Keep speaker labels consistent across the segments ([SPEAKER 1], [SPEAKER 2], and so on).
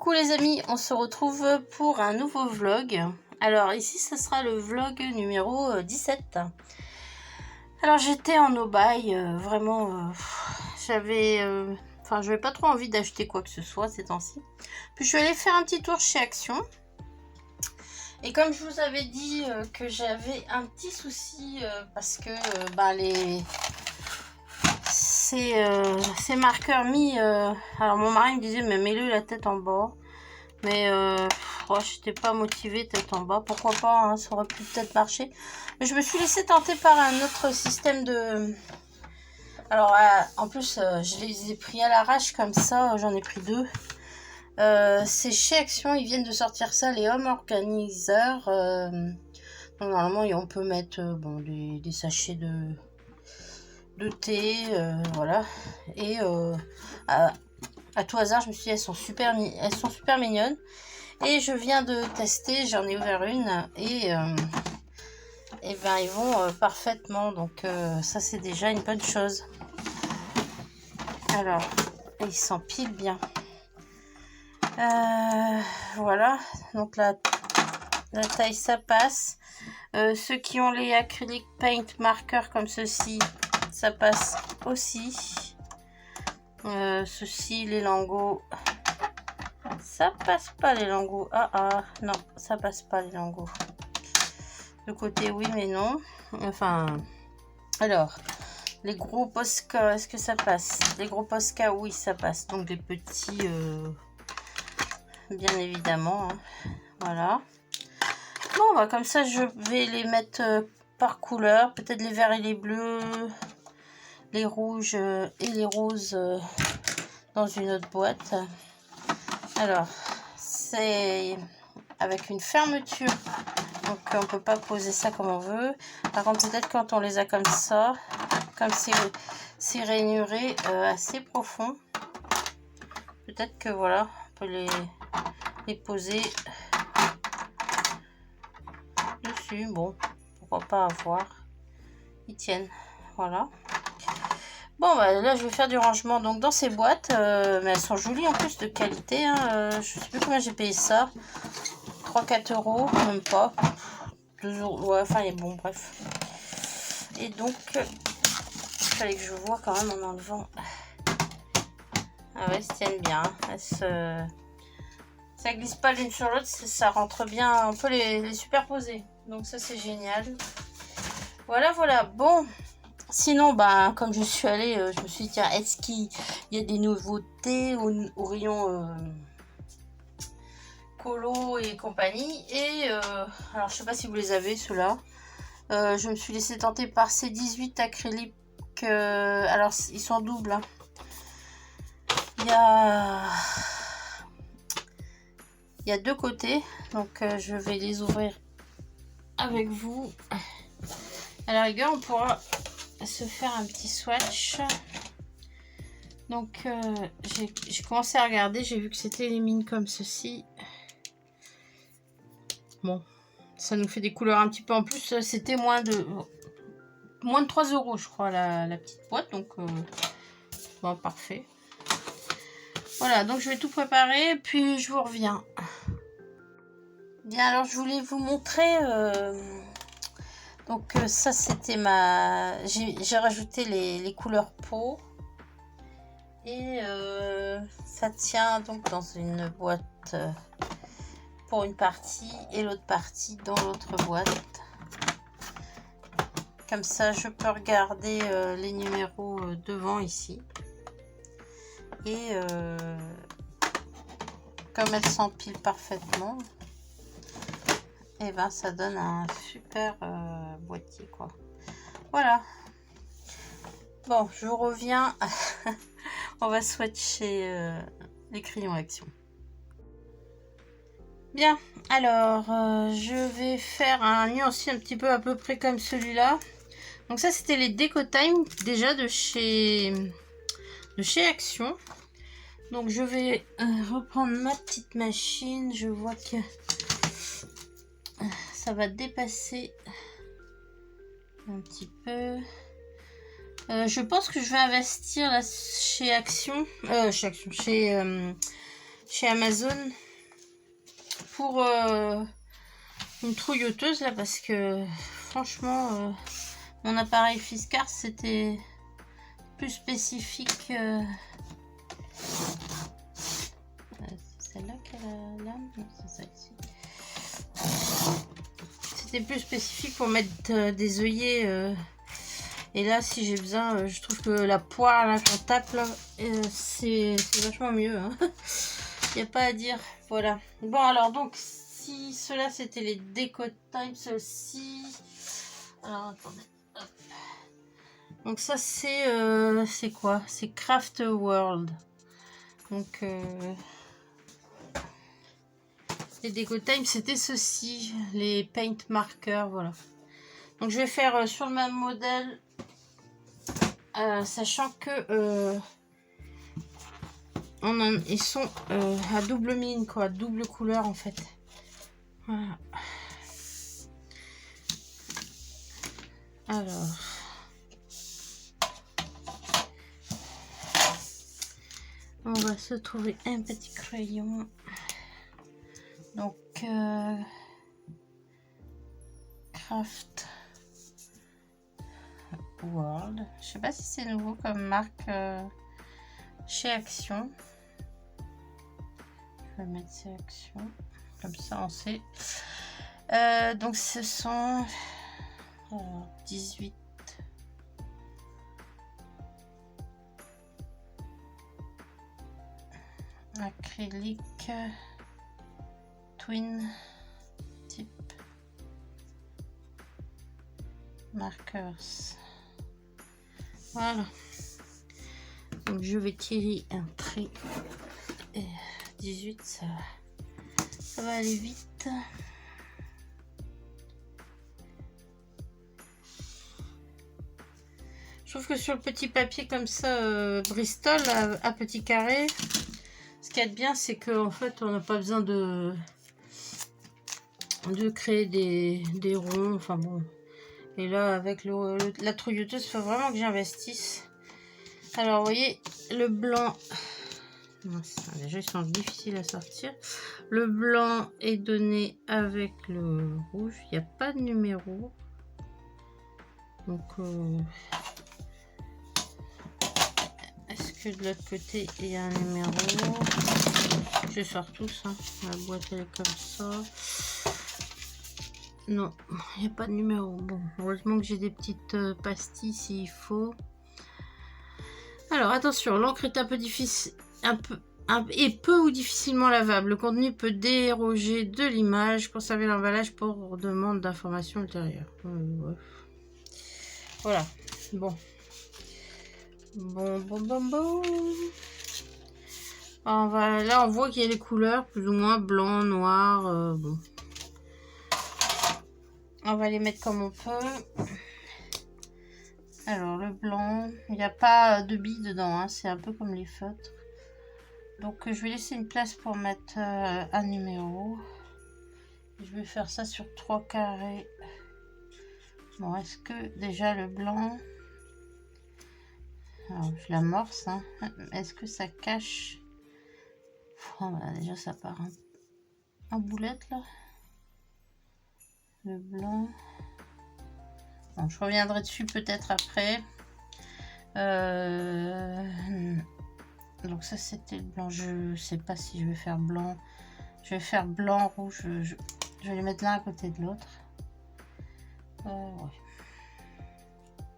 [SPEAKER 1] Coucou les amis, on se retrouve pour un nouveau vlog. Alors ici ce sera le vlog numéro 17. Alors j'étais en aubaille, vraiment j'avais pas trop envie d'acheter quoi que ce soit ces temps-ci. Puis je suis allée faire un petit tour chez Action. Et comme je vous avais dit que j'avais un petit souci parce que ces marqueurs mis, alors mon mari me disait mais mets-le la tête en bas, mais j'étais pas motivée tête en bas, pourquoi pas, hein, ça aurait pu peut-être marcher, mais je me suis laissée tenter par un autre système de, alors en plus je les ai pris à l'arrache comme ça, j'en ai pris deux. C'est chez Action, ils viennent de sortir ça, les home organisers. Donc normalement on peut mettre des sachets de thé, voilà. Et à tout hasard, je me suis dit elles sont super mignonnes. Et je viens de tester, j'en ai ouvert une et ils vont parfaitement. Donc ça c'est déjà une bonne chose. Alors, ils s'empilent bien. Voilà, donc la taille ça passe. Ceux qui ont les acrylic paint marqueurs comme ceci, ça passe aussi. Ceci, les lingots, ça passe pas les lingots. Non, ça passe pas les lingots. Le côté oui mais non. Enfin, alors les gros Posca, est-ce que ça passe? Les gros Posca, oui ça passe. Donc les petits, bien évidemment, hein. Voilà. Bon, comme ça, je vais les mettre par couleur. Peut-être les verts et les bleus, les rouges et les roses dans une autre boîte. Alors, c'est avec une fermeture. Donc, on peut pas poser ça comme on veut. Par contre, peut-être quand on les a comme ça, comme c'est rainuré assez profond. Peut-être que voilà, on peut les poser dessus. Bon, pourquoi pas avoir. Ils tiennent, voilà. Bon, là je vais faire du rangement donc dans ces boîtes, mais elles sont jolies en plus, de qualité, hein. Je sais plus combien j'ai payé ça, 3-4 euros, même pas, 2 euros, ouais, enfin bon, bref. Et donc il fallait que je vois quand même en enlevant. Ah ouais, elles se tiennent bien, ça glisse pas l'une sur l'autre, ça rentre bien, on peut les superposer, donc ça c'est génial. Voilà, bon. Sinon, comme je suis allée, je me suis dit, tiens, est-ce qu'il y a des nouveautés au rayon colo et compagnie? Et alors, je sais pas si vous les avez, ceux-là. Je me suis laissée tenter par ces 18 acryliques. Alors, ils sont doubles. Hein. Il y a deux côtés. Donc, je vais les ouvrir avec vous. À la rigueur, on pourra se faire un petit swatch. Donc j'ai commencé à regarder, j'ai vu que c'était les mines comme ceci. Bon, ça nous fait des couleurs un petit peu en plus. C'était moins de 3 euros je crois la petite boîte, donc bon, parfait. Voilà, donc je vais tout préparer puis je vous reviens. Bien, alors je voulais vous montrer donc ça c'était j'ai rajouté les couleurs peau. Et ça tient donc dans une boîte pour une partie et l'autre partie dans l'autre boîte. Comme ça, je peux regarder les numéros devant ici. Et comme elles s'empilent parfaitement, et ça donne un super boîtier, quoi. Voilà. Bon, je vous reviens. On va swatcher les crayons Action. Bien, alors je vais faire un nuancier un petit peu à peu près comme celui-là. Donc ça c'était les Déco Time déjà de chez Action. Donc je vais reprendre ma petite machine. Je vois que ça va dépasser un petit peu. Je pense que je vais investir là chez Action, chez chez Amazon pour une trouilleuse là, parce que franchement mon appareil Fiskars c'était plus spécifique. C'est celle-là qui a la lame? Non, c'est ça ici. C'était plus spécifique pour mettre des œillets. Et là, si j'ai besoin, je trouve que la poire là qu'on tape là, c'est vachement mieux. Hein. Il n'y a pas à dire. Voilà. Bon, alors donc, si cela c'était les Déco Time, ceci. Alors attendez. Hop. Donc ça c'est quoi? C'est Craft World. Donc les Déco Time c'était ceci, les paint markers, voilà. Donc je vais faire sur le même modèle, sachant que ils sont à double mine, quoi, double couleur en fait. Voilà. Alors. On va se trouver un petit crayon. Donc, Craft World. Je sais pas si c'est nouveau comme marque chez Action. Je vais mettre chez Action. Comme ça, on sait. Donc, ce sont 18. Acrylique twin type markers. Voilà. Donc je vais tirer un trait. Et 18, ça va aller vite. Je trouve que sur le petit papier comme ça, Bristol à petit carré, ce qu'il y a de bien, c'est qu'en fait, on n'a pas besoin de créer des ronds. Enfin bon. Et là, avec la trouilleuse, il faut vraiment que j'investisse. Alors, vous voyez, le blanc... Déjà, ils sont difficiles à sortir. Le blanc est donné avec le rouge. Il n'y a pas de numéro. Donc... est-ce que de l'autre côté, il y a un numéro? Je sors tous, hein. La boîte, elle est comme ça. Non, il n'y a pas de numéro. Bon, heureusement que j'ai des petites pastilles s'il faut. Alors, attention, l'encre est un peu difficile, peu ou difficilement lavable. Le contenu peut déroger de l'image. Conserver l'emballage pour demande d'informations ultérieures. Ouais. Voilà. Bon. Bon. Là, on voit qu'il y a les couleurs, plus ou moins blanc, noir. Bon. On va les mettre comme on peut. Alors, le blanc, il n'y a pas de billes dedans, hein, c'est un peu comme les feutres. Donc, je vais laisser une place pour mettre un numéro. Je vais faire ça sur 3 carrés. Bon, est-ce que déjà le blanc... Alors, je l'amorce, hein. Est-ce que ça cache... Oh, bah, déjà, ça part en boulette, là. Le blanc... Bon, je reviendrai dessus peut-être après. Donc ça c'était le blanc. Je sais pas si je vais faire blanc. Je vais faire blanc, rouge. Je vais les mettre l'un à côté de l'autre. Ouais.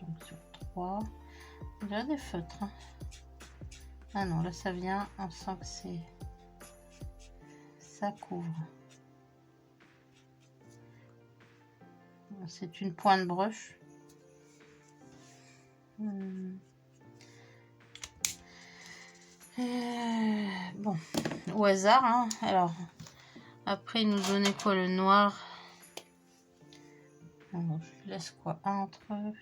[SPEAKER 1] Donc sur 3. Il y a des feutres. Hein. Ah non, là ça vient. On sent que c'est... Ça couvre. C'est une pointe brush. Bon, au hasard. Hein. Alors, après, il nous donnait quoi, le noir? Alors, je laisse quoi entre eux.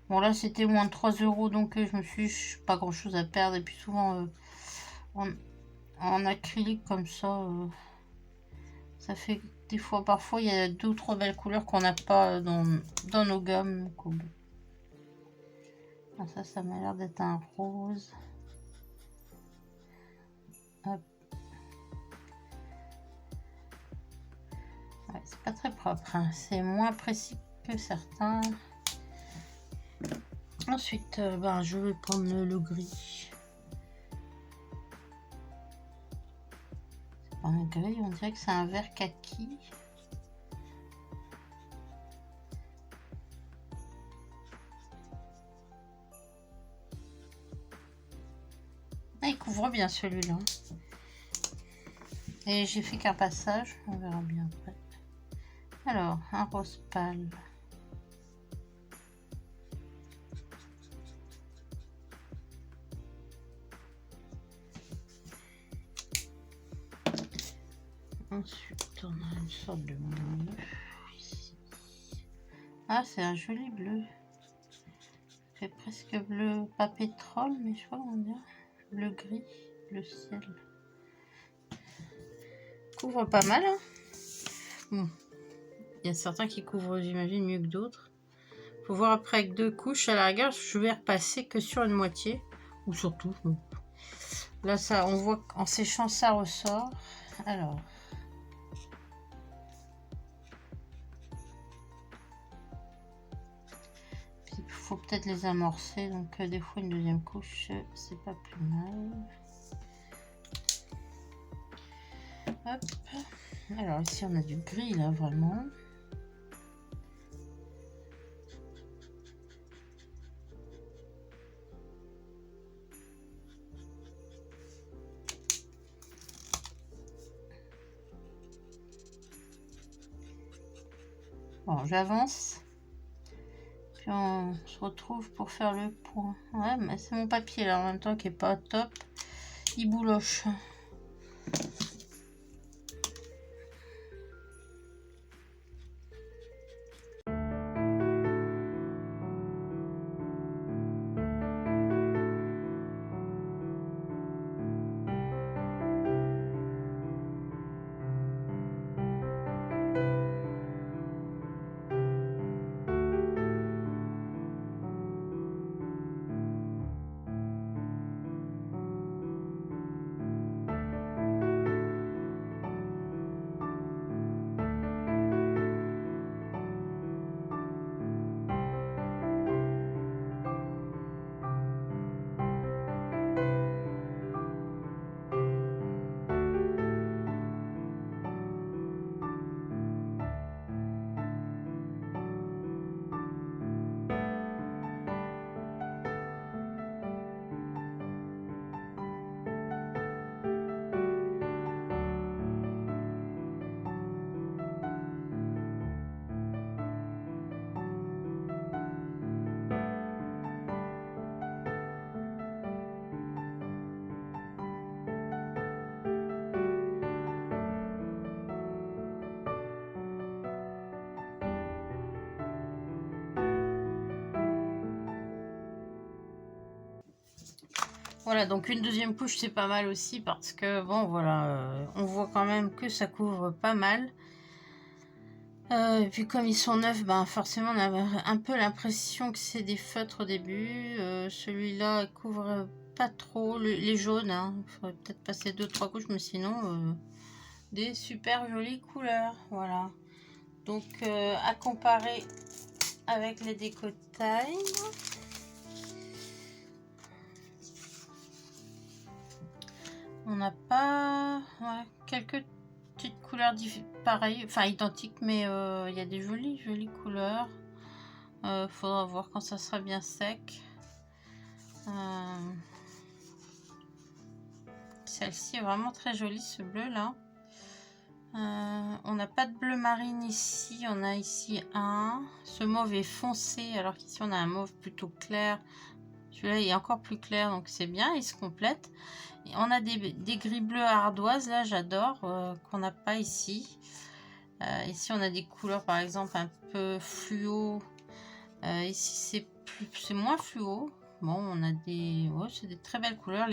[SPEAKER 1] Bon, là, c'était moins de 3 €, donc je me suis dit, pas grand chose à perdre. Et puis, souvent, en acrylique comme ça, ça fait... Des fois, parfois, il y a 2 ou 3 belles couleurs qu'on n'a pas dans nos gammes. Ah, ça m'a l'air d'être un rose. Hop. Ouais, c'est pas très propre, hein. C'est moins précis que certains. Ensuite, ben, je vais prendre le gris. C'est pas un gris, on dirait que c'est un vert kaki. Ah, il couvre bien celui-là. Et j'ai fait qu'un passage, on verra bien après. Alors, un rose pâle. Ensuite, on a une sorte de bleu ici. Ah, c'est un joli bleu. C'est presque bleu, pas pétrole, mais je sais pas comment dire. Bleu gris, le ciel. Couvre pas mal, hein. Bon. Il y a certains qui couvrent, j'imagine, mieux que d'autres. Faut voir après avec 2 couches. À la rigueur, je vais repasser que sur une moitié. Ou sur tout. Là, ça, on voit qu'en séchant, ça ressort. Alors. Il faut peut-être les amorcer. Donc, des fois, une deuxième couche, c'est pas plus mal. Hop. Alors, ici, on a du gris, là, vraiment. Bon, j'avance. Puis on se retrouve pour faire le point. Ouais, mais c'est mon papier là en même temps qui est pas top. Il bouloche. Voilà, donc une deuxième couche c'est pas mal aussi parce que bon voilà, on voit quand même que ça couvre pas mal. Et puis comme ils sont neufs, ben forcément on a un peu l'impression que c'est des feutres au début. Celui-là couvre pas trop les jaunes, hein. Il faudrait peut-être passer 2-3 couches, mais sinon des super jolies couleurs. Voilà. Donc à comparer avec les décotailles. On n'a pas quelques petites couleurs pareilles, enfin identiques, mais il y a des jolies couleurs. Faudra voir quand ça sera bien sec. Celle-ci est vraiment très jolie, ce bleu là. On n'a pas de bleu marine ici, on a ici ce mauve est foncé alors qu'ici on a un mauve plutôt clair. Celui-là est encore plus clair, donc c'est bien, il se complète. Et on a des gris bleus ardoises, là j'adore, qu'on n'a pas ici. Ici on a des couleurs par exemple un peu fluo. Ici c'est moins fluo. Bon, on a c'est des très belles couleurs.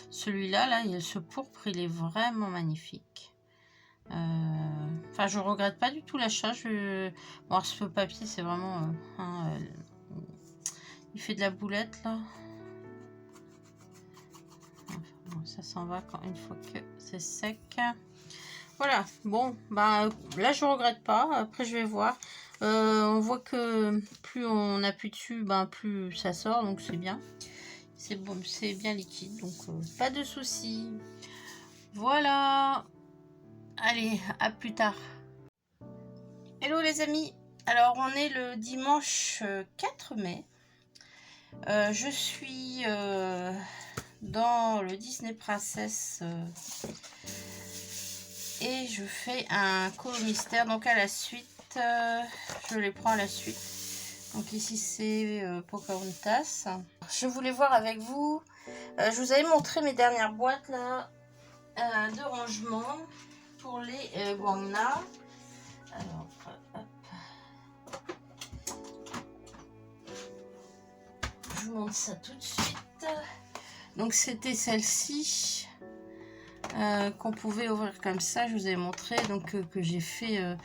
[SPEAKER 1] Celui-là, là, ce pourpre, il est vraiment magnifique. Enfin, je regrette pas du tout l'achat. Bon, ce papier, c'est vraiment Il fait de la boulette là. Enfin, bon, ça s'en va quand une fois que c'est sec. Voilà, bon, bah là je regrette pas. Après je vais voir. On voit que plus on appuie dessus, ben plus ça sort, donc c'est bien. C'est bon, c'est bien liquide, donc pas de soucis. Voilà. Allez, à plus tard. Hello les amis. Alors on est le dimanche 4 mai. Je suis dans le Disney Princess et je fais un colo mystère, donc à la suite. Je les prends à la suite. Donc ici c'est Pocahontas. Je voulais voir avec vous. Je vous avais montré mes dernières boîtes là de rangement pour les Guangna. Alors, hop. Je vous montre ça tout de suite. Donc c'était celle-ci qu'on pouvait ouvrir comme ça. Je vous ai montré donc que j'ai fait.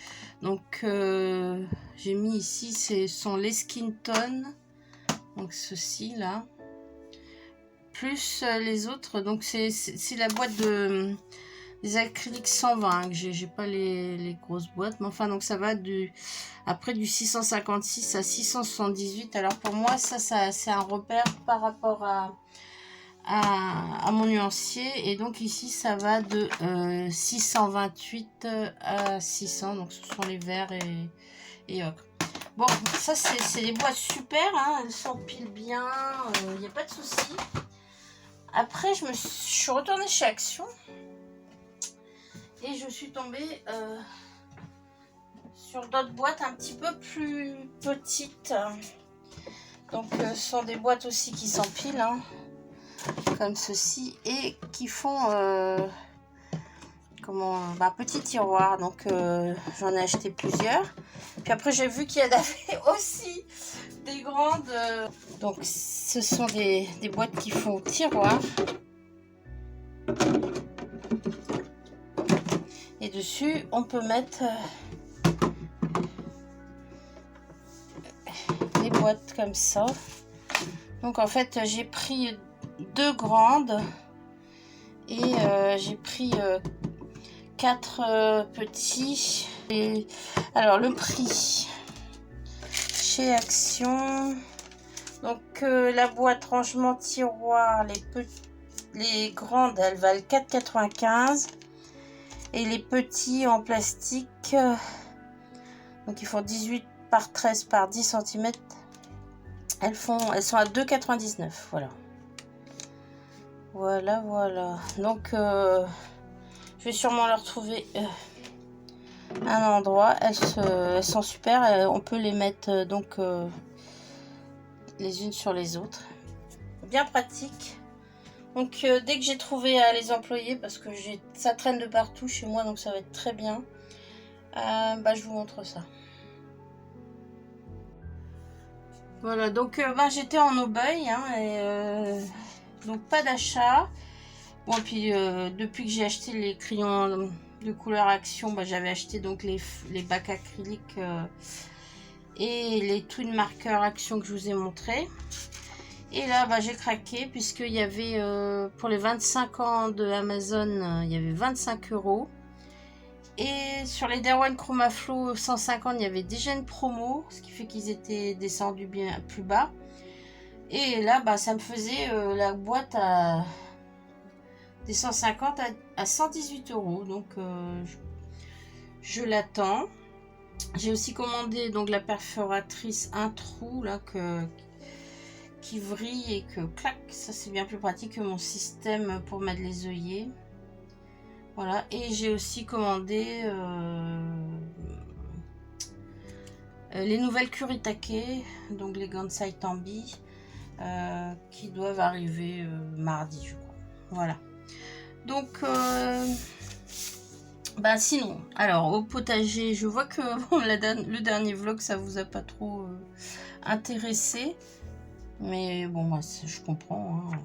[SPEAKER 1] J'ai mis ici, ce sont les Skinton. Donc ceci là. Plus les autres. Donc c'est la boîte de des acryliques 120 que j'ai pas les grosses boîtes, mais enfin donc ça va après du 656 à 678. Alors pour moi ça c'est un repère par rapport à mon nuancier, et donc ici ça va de 628 à 600, donc ce sont les verts et ocre. Bon, ça c'est des boîtes super, hein, elles s'empilent bien, il n'y a pas de souci. Après je suis retournée chez Action et je suis tombée sur d'autres boîtes un petit peu plus petites. Donc ce sont des boîtes aussi qui s'empilent, hein, comme ceci, et qui font petit tiroir. Donc j'en ai acheté plusieurs. Puis après j'ai vu qu'il y en avait aussi des grandes. Donc ce sont des boîtes qui font tiroir. Et dessus, on peut mettre des boîtes comme ça. Donc en fait, j'ai pris deux grandes et j'ai pris 4 petits. Et alors le prix chez Action. Donc la boîte rangement tiroir, les grandes, elles valent 4,95. Et les petits en plastique, donc ils font 18 par 13 par 10 cm. Elles sont à 2,99. Voilà. Donc je vais sûrement leur trouver un endroit. Elles sont super. On peut les mettre donc les unes sur les autres. Bien pratique. Donc dès que j'ai trouvé à les employer, parce que ça traîne de partout chez moi, donc ça va être très bien, je vous montre ça. Voilà, donc j'étais en Aubeuil, hein, et donc pas d'achat. Bon, puis depuis que j'ai acheté les crayons de couleur Action, j'avais acheté donc les bacs acryliques et les twin marqueurs Action que je vous ai montré. Et là, j'ai craqué, puisqu'il y avait, pour les 25 ans de Amazon, il y avait 25 €. Et sur les Derwent Chromaflow 150, il y avait déjà une promo, ce qui fait qu'ils étaient descendus bien plus bas. Et là, ça me faisait la boîte des 150 à 118 €. Donc, je l'attends. J'ai aussi commandé donc la perforatrice un trou là qui vrille et que clac, ça c'est bien plus pratique que mon système pour mettre les œillets. Voilà, et j'ai aussi commandé les nouvelles Kuritake, donc les Gansai Tambi, qui doivent arriver mardi, je crois. Voilà. Donc sinon, alors au potager, je vois que le dernier vlog ça vous a pas trop intéressé. Mais bon, je comprends. Hein.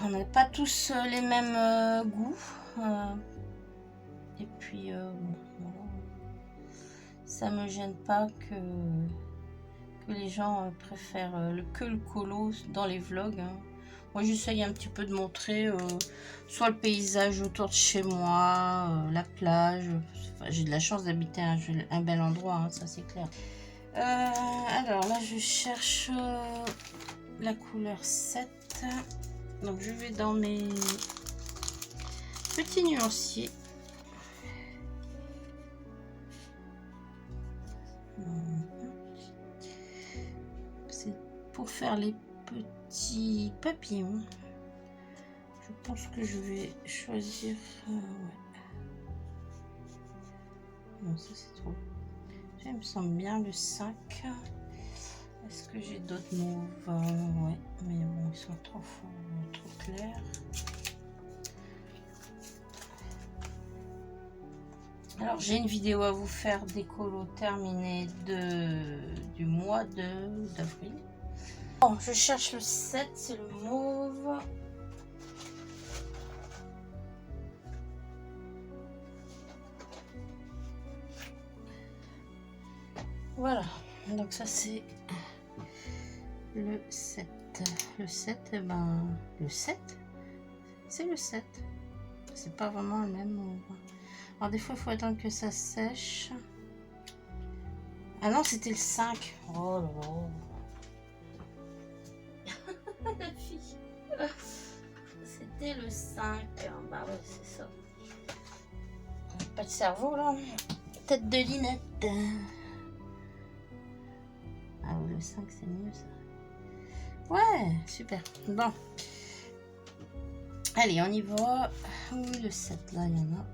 [SPEAKER 1] On n'a pas tous les mêmes goûts. Et puis, ça me gêne pas que que les gens préfèrent que le colo dans les vlogs. Hein. Moi, j'essaye un petit peu de montrer soit le paysage autour de chez moi, la plage. Enfin, j'ai de la chance d'habiter un bel endroit, hein, ça c'est clair. Alors là, je cherche la couleur 7. Donc, je vais dans mes petits nuanciers. C'est pour faire les petits papillons. Je pense que je vais choisir... ouais. Non, ça c'est trop. Ça me semble bien le 5. Est-ce que j'ai d'autres mauves? Ouais, mais bon, ils sont trop clairs. Alors, j'ai une vidéo à vous faire des colos terminés du mois d'avril. Bon, je cherche le 7, c'est le mauve. Voilà, donc ça c'est le 7. Le 7, eh ben, le 7, c'est le 7. C'est pas vraiment le même mauve. Alors des fois, il faut attendre que ça sèche. Ah non, c'était le 5. Oh là là. La fille. C'était le 5. Bah ouais, c'est ça. Pas de cerveau là. Tête de linette. Ah oui, le 5, c'est mieux ça. Ouais, super. Bon. Allez, on y va. Oui, le 7, là, il y en a.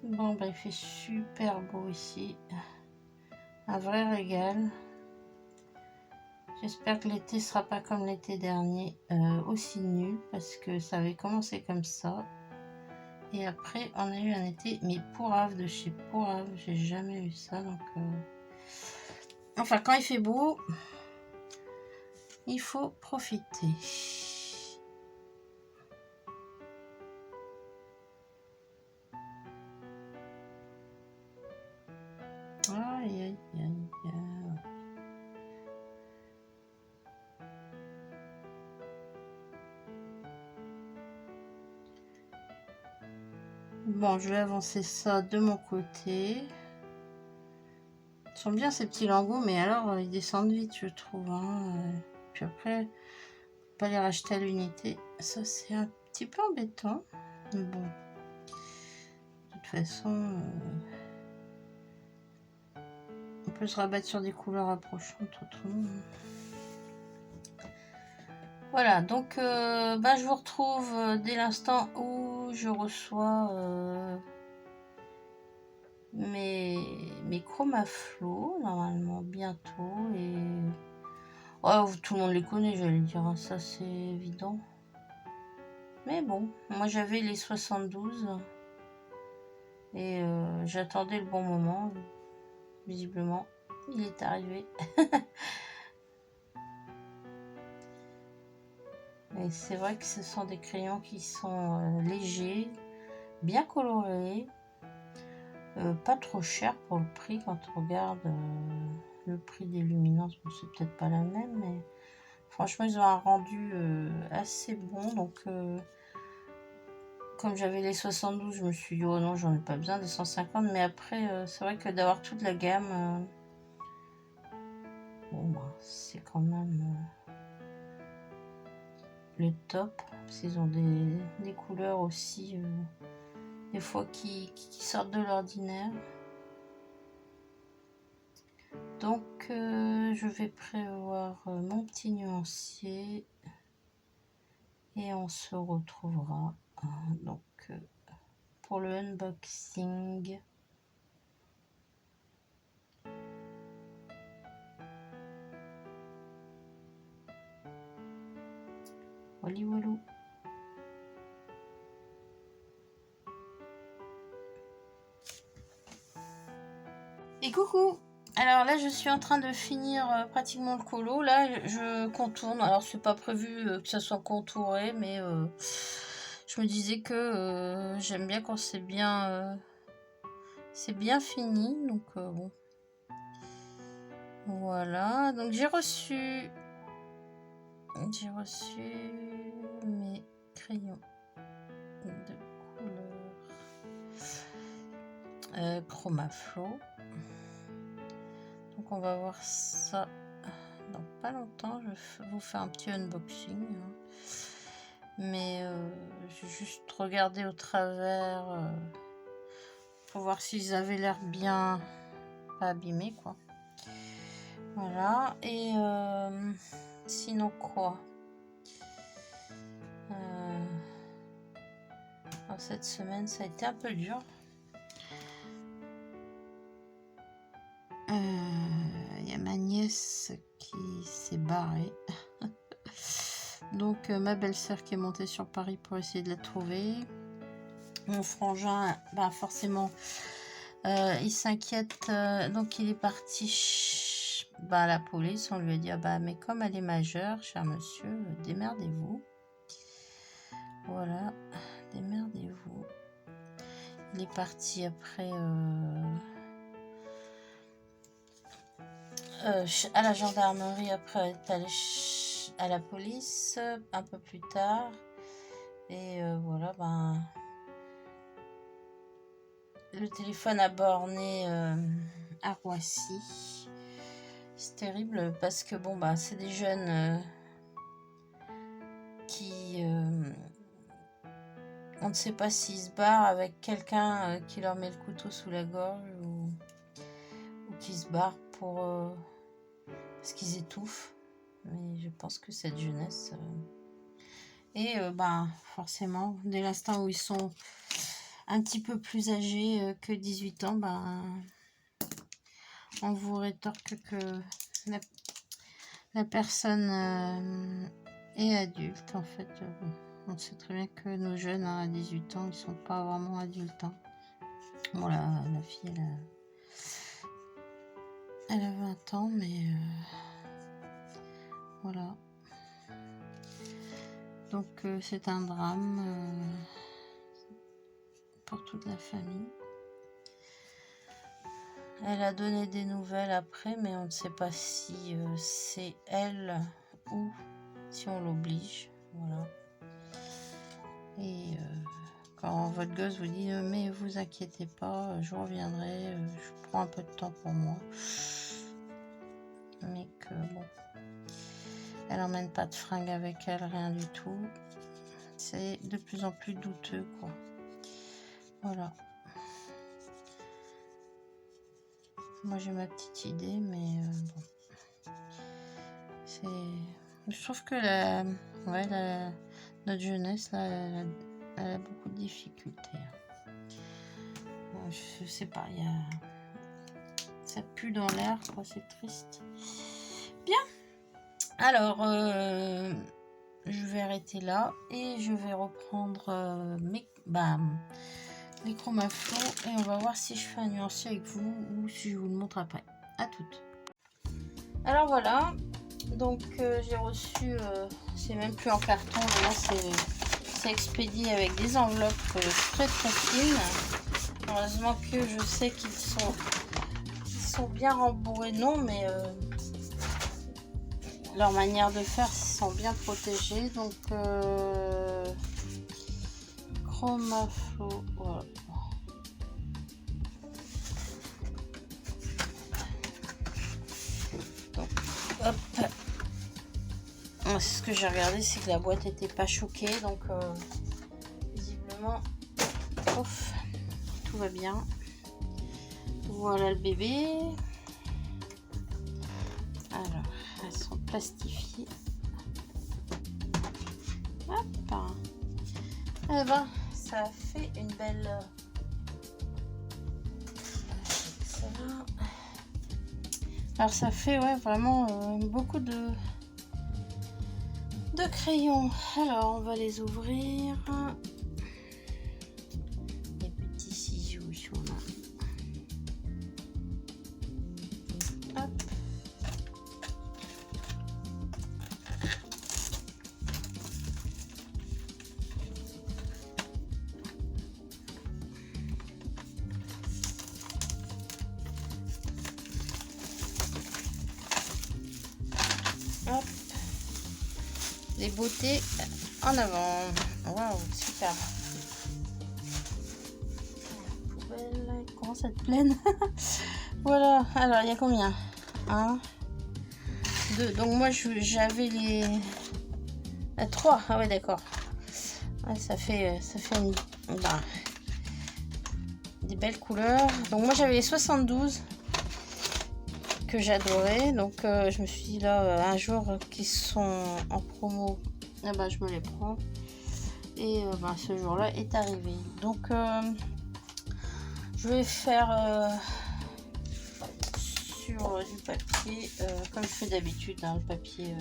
[SPEAKER 1] Bon, bah, il fait super beau ici. Un vrai régal. J'espère que l'été sera pas comme l'été dernier, aussi nul, parce que ça avait commencé comme ça. Et après, on a eu un été, mais pourrave de chez pourrave. J'ai jamais eu ça, donc... Enfin, quand il fait beau, il faut profiter. Aïe, aïe, aïe, aïe. Bon, je vais avancer ça de mon côté. Ils sont bien ces petits lingots, mais alors ils descendent vite, je trouve. Hein. Puis après, pas les racheter à l'unité. Ça, c'est un petit peu embêtant. Mais bon, de toute façon, on peut se rabattre sur des couleurs approchantes autrement. Voilà, donc bah, je vous retrouve dès l'instant où je reçois mes chromaflots, normalement bientôt. Et oh, tout le monde les connaît, j'allais dire, hein, ça c'est évident. Mais bon, moi j'avais les 72 et j'attendais le bon moment. Visiblement, il est arrivé. Et c'est vrai que ce sont des crayons qui sont légers, bien colorés, pas trop chers pour le prix quand on regarde le prix des luminances. Bon, c'est peut-être pas la même, mais franchement, ils ont un rendu assez bon. Donc, comme j'avais les 72, je me suis dit, oh non, j'en ai pas besoin des 150. Mais après, c'est vrai que d'avoir toute la gamme, bon, bah, c'est quand même le top. Parce qu'ils ont des couleurs aussi, des fois qui sortent de l'ordinaire. Donc, je vais prévoir mon petit nuancier. Et on se retrouvera donc pour le unboxing. Wally Walou. Et coucou. Alors là je suis en train de finir pratiquement le colo. Là je contourne. Alors c'est pas prévu que ça soit contouré, mais je me disais que j'aime bien quand c'est bien fini. Donc bon. Voilà. Donc j'ai reçu mes crayons de couleur Chromaflo. Donc on va voir ça dans pas longtemps. Je vais vous faire un petit unboxing, hein. Mais j'ai juste regardé au travers pour voir s'ils avaient l'air bien pas abîmés, quoi. Voilà. Et sinon quoi, cette semaine ça a été un peu dur. Il y a ma nièce qui s'est barrée. Donc ma belle-sœur qui est montée sur Paris pour essayer de la trouver. Mon frangin, bah forcément, il s'inquiète. Donc il est parti à la police. On lui a dit, ah bah mais comme elle est majeure, cher monsieur, démerdez-vous. Voilà, démerdez-vous. Il est parti après à la gendarmerie, après être allé à la police un peu plus tard. Et voilà, ben le téléphone a borné à Roissy. C'est terrible parce que bon bah c'est des jeunes qui on ne sait pas s'ils se barrent avec quelqu'un qui leur met le couteau sous la gorge ou qui se barrent pour parce qu'ils étouffent. Mais je pense que cette jeunesse et bah forcément dès l'instant où ils sont un petit peu plus âgés que 18 ans, bah on vous rétorque que la personne est adulte. En fait, on sait très bien que nos jeunes à 18 ans, ils sont pas vraiment adultes, hein. Bon, la fille, elle a 20 ans, mais voilà. Donc, c'est un drame pour toute la famille. Elle a donné des nouvelles après, mais on ne sait pas si c'est elle ou si on l'oblige. Voilà. Et quand votre gosse vous dit mais vous inquiétez pas, je reviendrai, je prends un peu de temps pour moi. Mais que bon, elle emmène pas de fringues avec elle, rien du tout. C'est de plus en plus douteux, quoi. Voilà. Moi j'ai ma petite idée, mais bon. Je trouve que notre jeunesse, là, elle a beaucoup de difficultés. Je sais pas, ça pue dans l'air, quoi, c'est triste. Bien. Alors, je vais arrêter là et je vais reprendre les Chromaflo et on va voir si je fais un nuancier avec vous ou si je vous le montre après. À toutes. Alors voilà, donc j'ai reçu, c'est même plus en carton, là c'est expédié avec des enveloppes très très fines. Heureusement que je sais qu'ils sont bien rembourrés, non, mais leur manière de faire, ils sont bien protégés. Donc Chromaflo, voilà. Donc, hop. Ce que j'ai regardé, c'est que la boîte n'était pas choquée, donc visiblement, ouf, tout va bien. Voilà le bébé. Alors, elles sont plastifiées. Hop. Eh ben, ça fait une belle. Alors ça fait ouais vraiment beaucoup de de crayons. Alors, on va les ouvrir. Les petits ciseaux, ils sont là. Hop. Hop. Les beautés en avant. Waouh, super. La poubelle, elle commence à être pleine. Voilà, alors il y a combien? 1, 2. Donc moi j'avais les 3. Ah ouais, d'accord. Ouais, ça fait bah, des belles couleurs. Donc moi j'avais les 72 que j'adorais. Donc je me suis dit là, un jour qui sont en promo, ah bah, je me les prends. Et bah, ce jour-là est arrivé. Donc je vais faire sur du papier, comme je fais d'habitude, hein, le papier.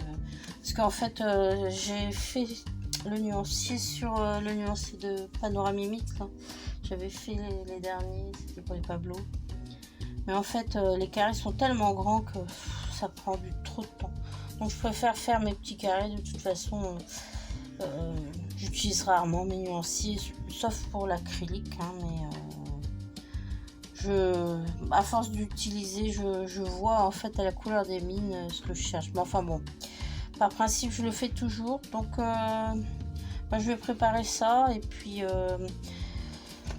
[SPEAKER 1] Parce qu'en fait, j'ai fait le nuancier sur le nuancier de Panoramimix. J'avais fait les derniers, c'était pour les Pablo. Mais en fait, les carrés sont tellement grands que ça prend trop de temps. Donc je préfère faire mes petits carrés. De toute façon, j'utilise rarement mes nuanciers, sauf pour l'acrylique. Hein, mais à force d'utiliser, je vois en fait à la couleur des mines ce que je cherche. Mais enfin bon, par principe, je le fais toujours. Donc je vais préparer ça. Et puis,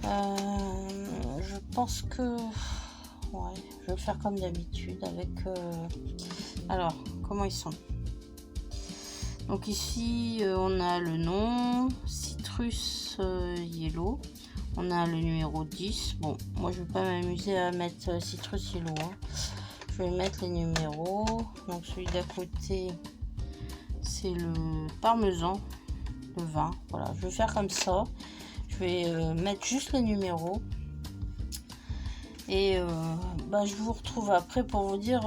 [SPEAKER 1] je pense que... Ouais, je vais le faire comme d'habitude avec... Alors, comment ils sont? Donc ici, on a le nom, Citrus Yellow. On a le numéro 10. Bon, moi, je vais pas m'amuser à mettre Citrus Yellow. Hein. Je vais mettre les numéros. Donc, celui d'à côté, c'est le parmesan, le vin. Voilà, je vais faire comme ça. Je vais mettre juste les numéros. Et je vous retrouve après pour vous dire,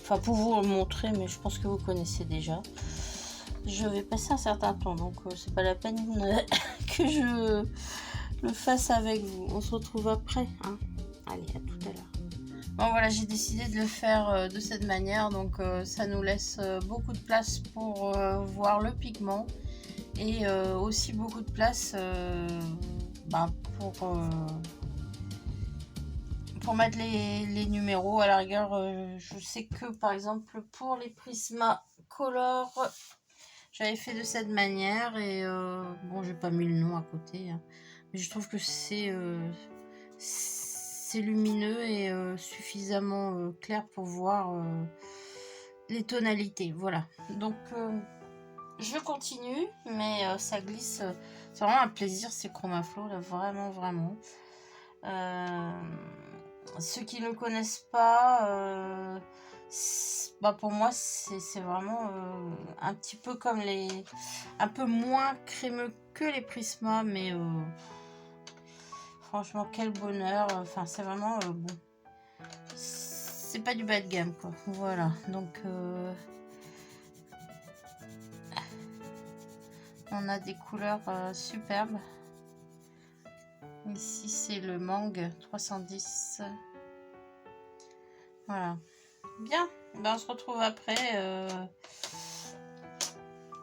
[SPEAKER 1] enfin pour vous le montrer, mais je pense que vous connaissez déjà. Je vais passer un certain temps, donc c'est pas la peine que je le fasse avec vous. On se retrouve après. Hein. Allez, à tout à l'heure. Bon voilà, j'ai décidé de le faire de cette manière, donc ça nous laisse beaucoup de place pour voir le pigment et aussi beaucoup de place pour mettre les numéros. À la rigueur, je sais que par exemple pour les Prismacolor, j'avais fait de cette manière et bon, j'ai pas mis le nom à côté, hein, mais je trouve que c'est lumineux et suffisamment clair pour voir les tonalités. Voilà, donc je continue, mais ça glisse. C'est vraiment un plaisir ces Chromaflow là, vraiment vraiment. Ceux qui ne le connaissent pas, pour moi c'est vraiment un petit peu comme un peu moins crémeux que les Prisma, mais franchement quel bonheur. Enfin c'est vraiment bon, c'est pas du bas de gamme quoi. Voilà, donc on a des couleurs superbes. Ici c'est le Mangue 310. Voilà, bien, on se retrouve après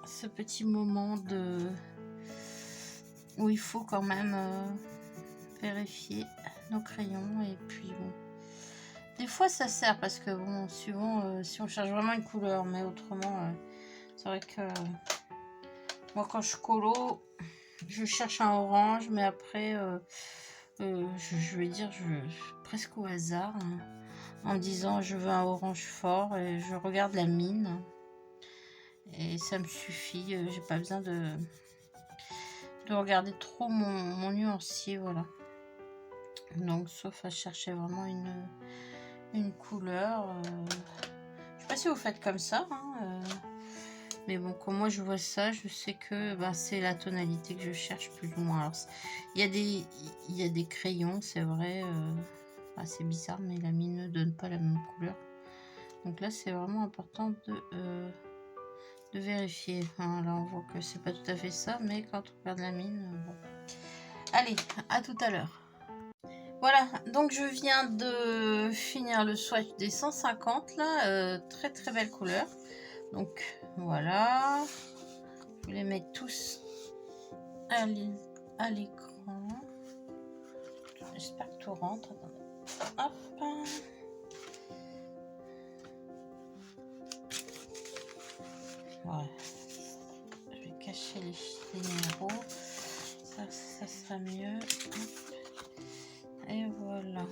[SPEAKER 1] ce petit moment où il faut quand même vérifier nos crayons. Et puis bon, des fois ça sert parce que bon, suivant si on cherche vraiment une couleur, mais autrement c'est vrai que moi quand je colo, je cherche un orange, mais après je vais dire presque au hasard, hein, en me disant je veux un orange fort et je regarde la mine et ça me suffit. J'ai pas besoin de regarder trop mon nuancier. Voilà, donc sauf à chercher vraiment une couleur. Je sais pas si vous faites comme ça, hein, mais bon, comme moi je vois ça, je sais que c'est la tonalité que je cherche plus ou moins. Alors, il y a des crayons, c'est vrai, c'est bizarre, mais la mine ne donne pas la même couleur. Donc là, c'est vraiment important de vérifier. Enfin, là, on voit que c'est pas tout à fait ça, mais quand on regarde la mine, bon. Allez, à tout à l'heure. Voilà, donc je viens de finir le swatch des 150 là, très très belle couleur. Donc voilà, je vais les mettre tous à l'écran. J'espère que tout rentre. Hop. Voilà. Je vais cacher les numéros. Ça sera mieux. Et voilà.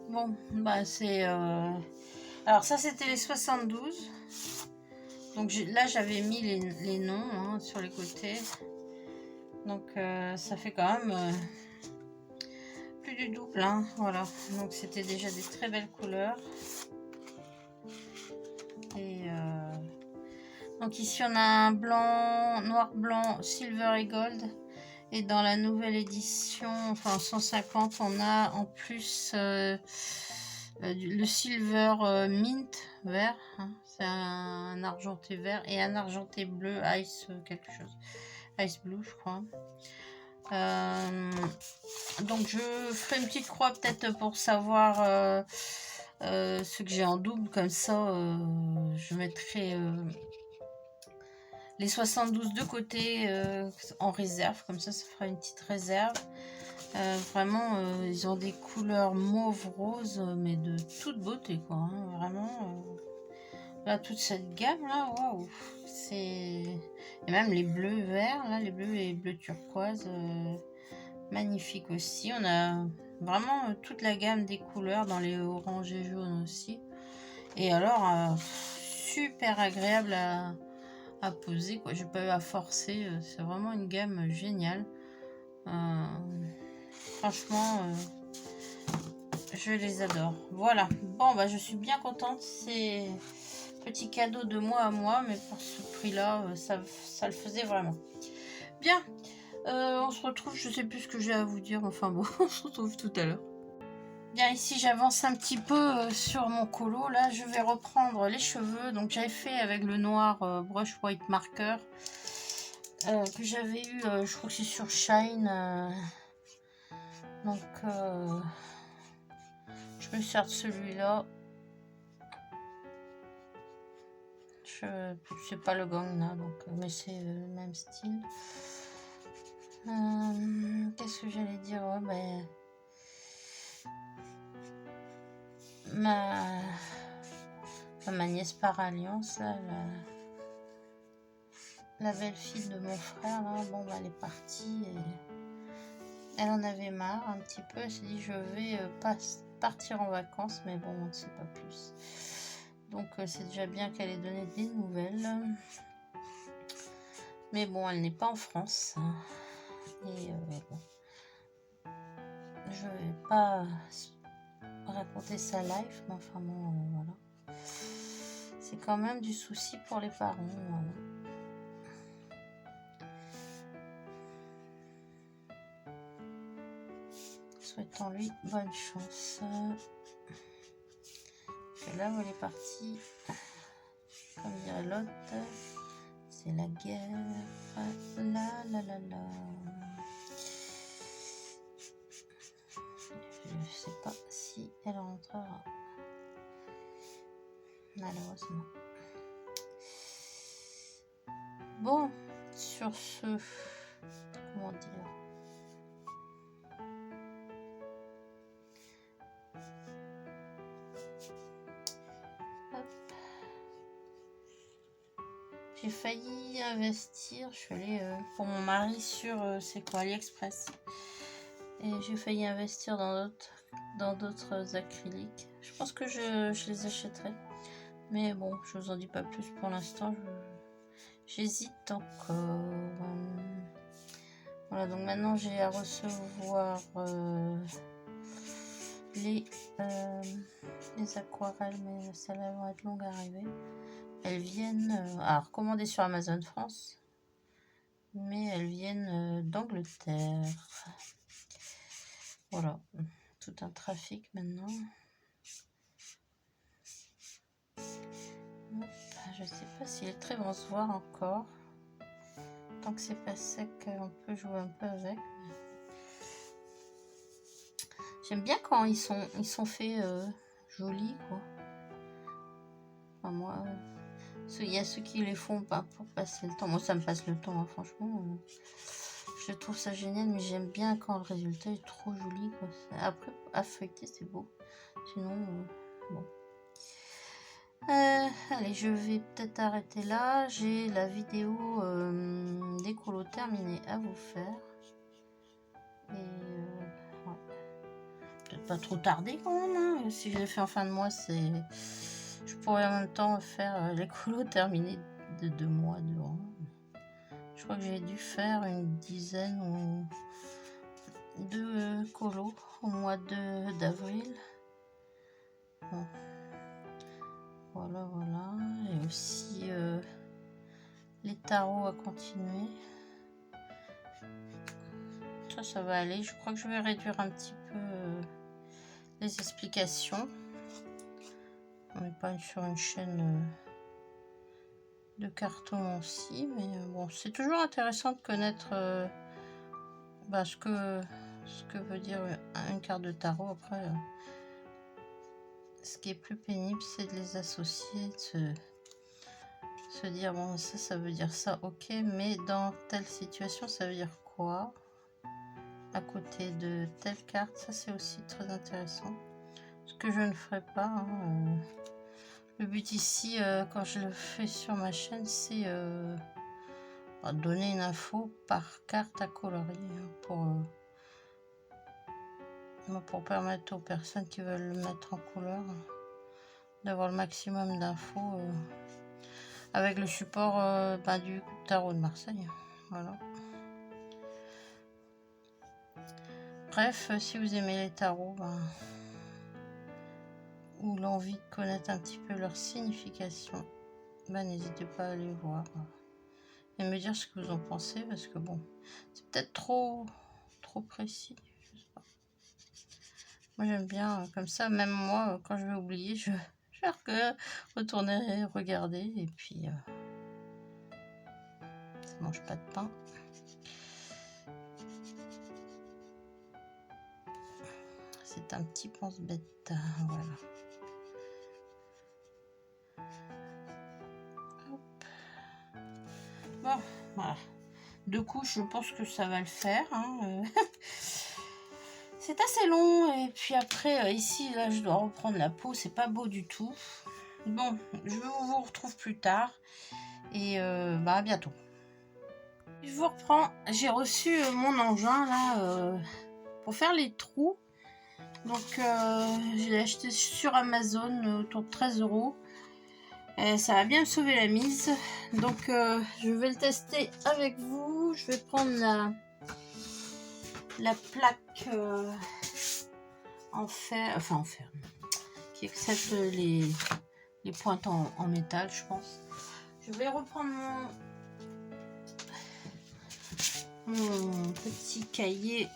[SPEAKER 1] Bon, bah c'est... Alors ça, c'était les 72. Donc là, j'avais mis les noms hein, sur les côtés. Donc ça fait quand même plus du double. Hein, voilà. Donc c'était déjà des très belles couleurs. Et donc ici, on a un blanc, noir, blanc, silver et gold. Et dans la nouvelle édition, enfin 150, on a en plus le silver mint vert. Hein, c'est un argenté vert et un argenté bleu, ice quelque chose. Ice blue, je crois. Donc je ferai une petite croix peut-être pour savoir ce que j'ai en double. Comme ça, je mettrai... les 72 de côté en réserve, comme ça fera une petite réserve. Vraiment, ils ont des couleurs mauve rose, mais de toute beauté, quoi. Hein, vraiment, là, toute cette gamme là, waouh, c'est. Et même les bleus verts, là, les bleus et bleus turquoise, magnifique aussi. On a vraiment toute la gamme des couleurs dans les oranges et jaunes aussi. Et alors, super agréable à poser, quoi. J'ai pas eu à forcer, c'est vraiment une gamme géniale. Franchement, je les adore. Voilà, bon bah je suis bien contente, c'est petit cadeau de moi à moi, mais pour ce prix là, ça le faisait vraiment. Bien, on se retrouve, je sais plus ce que j'ai à vous dire, enfin bon, on se retrouve tout à l'heure. Bien, ici j'avance un petit peu sur mon colo. Là, je vais reprendre les cheveux. Donc, j'avais fait avec le noir Brush White Marker que j'avais eu, je crois que c'est sur Shine. Donc, je me sers de celui-là. C'est pas le Gangna, donc, mais c'est le même style. Qu'est-ce que j'allais dire? Ouais, ben. Ma nièce par alliance, là, la belle-fille de mon frère, là, bon, bah, elle est partie et elle en avait marre un petit peu. Elle s'est dit, je vais partir en vacances, mais bon, on ne sait pas plus. Donc, c'est déjà bien qu'elle ait donné des nouvelles. Mais bon, elle n'est pas en France. Et bon, je vais pas raconter sa life, mais enfin bon, voilà. C'est quand même du souci pour les parents, voilà. Souhaitons-lui bonne chance. Et là où elle est partie, comme dirait l'autre, c'est la guerre. La. Je sais pas si elle rentrera. Malheureusement. Bon, sur ce, comment dire, j'ai failli investir, je suis allée pour mon mari sur, c'est quoi, AliExpress. Et j'ai failli investir dans d'autres acryliques. Je pense que je les achèterai. Mais bon, je vous en dis pas plus pour l'instant. J'hésite encore. Voilà, donc maintenant j'ai à recevoir les aquarelles, mais celles-là vont être longues à arriver. Elles viennent commandées sur Amazon France, mais elles viennent d'Angleterre. Voilà, tout un trafic maintenant. Hop, je sais pas s'il est très bon à se voir encore. Tant que c'est pas sec, on peut jouer un peu avec. J'aime bien quand ils sont faits jolis, quoi. Enfin, moi, il y a ceux qui les font pas pour passer le temps. Moi, ça me passe le temps, hein, franchement. Je trouve ça génial, mais j'aime bien quand le résultat est trop joli, quoi. Après, à feuilleter, c'est beau. Sinon, bon. Allez, je vais peut-être arrêter là. J'ai la vidéo des colos terminée à vous faire. Et ouais. Peut-être pas trop tarder quand même. Hein. Si je l'ai fait en fin de mois, c'est... Je pourrais en même temps faire les colos terminés de 2 mois durant. Je crois que j'ai dû faire une dizaine de colos au mois d'avril. Bon. Voilà, voilà. Et aussi les tarots à continuer. Ça va aller. Je crois que je vais réduire un petit peu les explications. On n'est pas sur une chaîne de cartomancie, mais bon, c'est toujours intéressant de connaître ce que veut dire une carte de tarot. Après, ce qui est plus pénible, c'est de les associer, de se dire bon, ça veut dire ça, ok, mais dans telle situation, ça veut dire quoi à côté de telle carte? Ça, c'est aussi très intéressant. Ce que je ne ferai pas. Hein, le but ici, quand je le fais sur ma chaîne, c'est donner une info par carte à colorier hein, pour permettre aux personnes qui veulent le mettre en couleur d'avoir le maximum d'infos avec le support du tarot de Marseille. Voilà. Bref, si vous aimez les tarots ou l'envie de connaître un petit peu leur signification, n'hésitez pas à aller voir et me dire ce que vous en pensez, parce que bon, c'est peut-être trop précis, je sais pas. Moi j'aime bien comme ça, même moi quand je vais oublier, je vais retourner regarder, et puis ça mange pas de pain. C'est un petit pense-bête, voilà. Hop. Bon, voilà. 2 couches, je pense que ça va le faire. Hein. C'est assez long, et puis après, ici, là, je dois reprendre la peau, c'est pas beau du tout. Bon, je vous retrouve plus tard, et à bientôt. Je vous reprends, j'ai reçu mon engin, là, pour faire les trous. Donc, je l'ai acheté sur Amazon, autour de 13 €. Et ça va bien me sauver la mise. Donc, je vais le tester avec vous. Je vais prendre la plaque en fer, qui accepte les pointes en métal, je pense. Je vais reprendre mon petit cahier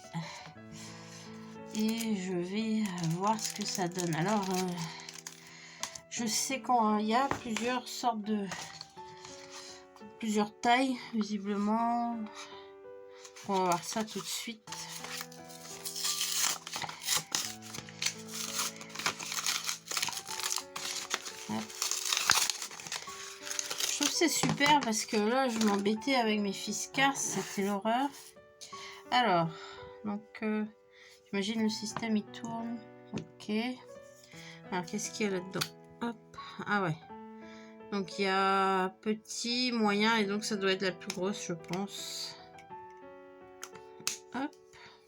[SPEAKER 1] et je vais voir ce que ça donne. Alors, je sais qu'il y a plusieurs tailles, visiblement. On va voir ça tout de suite. Je trouve que c'est super parce que là, je m'embêtais avec mes fiscars, c'était l'horreur. Alors, donc, j'imagine le système il tourne. Ok. Alors, qu'est-ce qu'il y a là-dedans? Hop. Ah ouais. Donc, il y a petit, moyen, et donc ça doit être la plus grosse, je pense. Hop.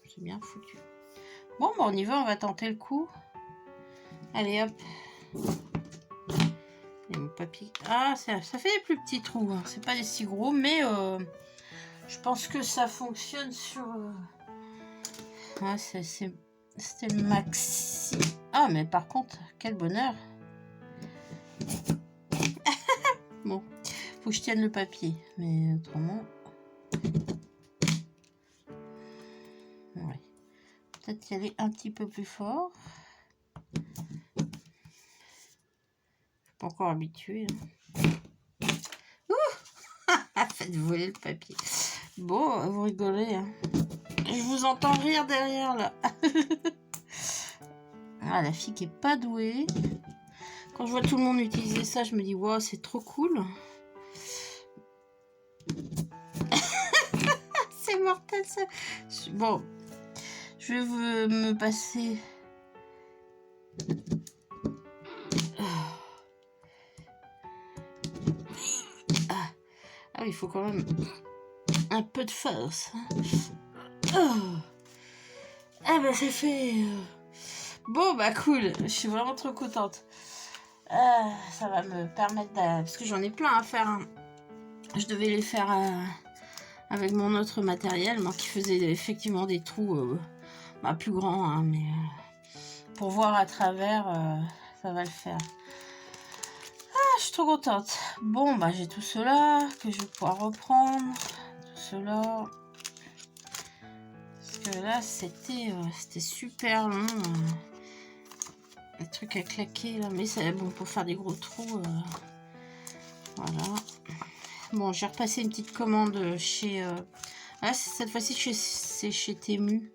[SPEAKER 1] C'est bien foutu. Bon, on y va, on va tenter le coup. Allez, hop. Et mon papier. Ah, ça fait des plus petits trous. Hein. C'est pas des si gros, mais je pense que ça fonctionne sur... Ah, c'était le maxi. Ah, mais par contre, quel bonheur. Bon, faut que je tienne le papier. Mais autrement... Ouais. Peut-être y aller un petit peu plus fort. Je pas encore habituée. Faites voler le papier. Bon, vous rigolez. Hein. Je vous entends rire derrière, là. Ah, la fille qui est pas douée. Quand je vois tout le monde utiliser ça, je me dis, wow, c'est trop cool. C'est mortel, ça. Bon, je vais me passer... Ah oui, il faut quand même un peu de force. Ah bah c'est fait. Bon bah cool, je suis vraiment trop contente. Ça va me permettre parce que j'en ai plein à faire. Hein. Je devais les faire avec mon autre matériel, moi qui faisait effectivement des trous plus grands, hein, mais pour voir à travers, ça va le faire. Je suis trop contente. Bon, bah j'ai tout cela que je vais pouvoir reprendre. Tout cela. Parce que là, c'était super long. Les trucs à claquer là. Mais c'est bon pour faire des gros trous. Voilà. Bon, j'ai repassé une petite commande chez... Là, cette fois-ci, c'est chez Temu.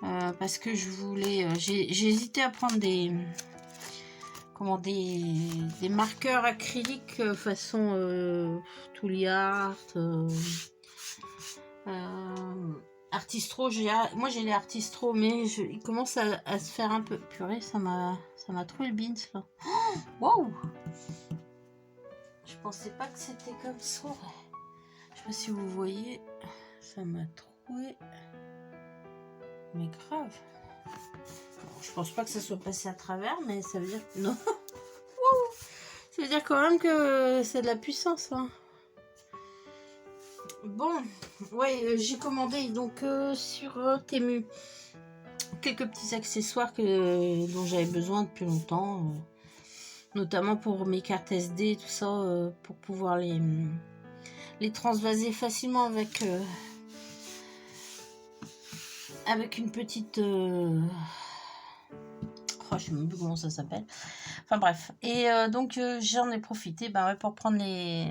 [SPEAKER 1] Parce que je voulais... j'ai hésité à prendre des marqueurs acryliques façon Touliart, Artistro. Moi j'ai les Artistro, mais il commence à se faire un peu. Purée, ça m'a trouvé le beans là. Waouh! Je pensais pas que c'était comme ça. Je sais pas si vous voyez, ça m'a trouvé. Mais grave. Alors, je pense pas que ça soit passé à travers, mais ça veut dire que non. Ça veut dire quand même que c'est de la puissance. Hein. Bon, ouais, j'ai commandé donc sur Temu quelques petits accessoires dont j'avais besoin depuis longtemps, notamment pour mes cartes SD et tout ça, pour pouvoir les transvaser facilement avec une petite... Oh, je sais même plus comment ça s'appelle. Enfin bref. Et donc j'en ai profité pour prendre les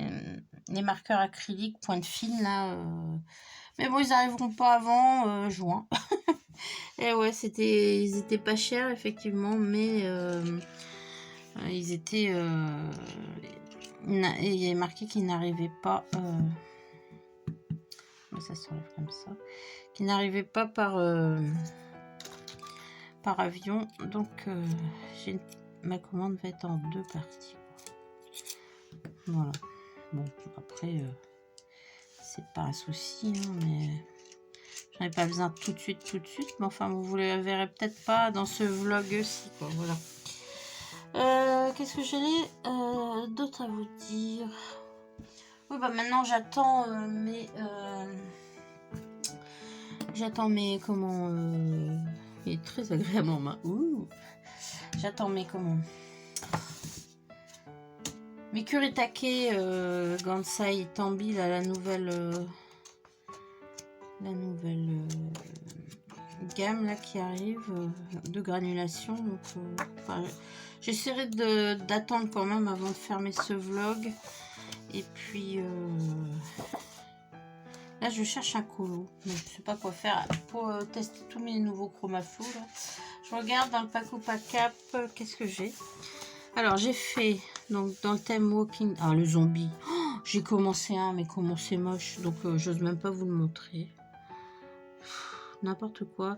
[SPEAKER 1] marqueurs acryliques pointe fine là. Mais bon, ils n'arriveront pas avant juin. Et ouais, ils étaient pas chers effectivement, mais ils étaient... il y avait marqué qu'ils n'arrivaient pas... ça s'enlève comme ça. Qu'ils n'arrivaient pas par avion. Donc ma commande va être en 2 parties. Voilà. Bon, après, c'est pas un souci, hein, mais j'en ai pas besoin tout de suite. Mais enfin, vous ne le verrez peut-être pas dans ce vlog-ci, quoi. Voilà. Qu'est-ce que j'allais d'autre à vous dire? Oui, bah maintenant j'attends mes comment il est très agréable en main. J'attends mes Kuretake Gansai Tambi, là, la nouvelle gamme là qui arrive de granulation. Donc j'essaierai d'attendre quand même avant de fermer ce vlog. Et puis là je cherche un colo, mais je sais pas quoi faire pour tester tous mes nouveaux chromaflow là. Je regarde dans le Paco Pacap qu'est-ce que j'ai. Alors j'ai fait donc dans le thème Walking, le zombie. J'ai commencé un, mais comment c'est moche, donc j'ose même pas vous le montrer. N'importe quoi.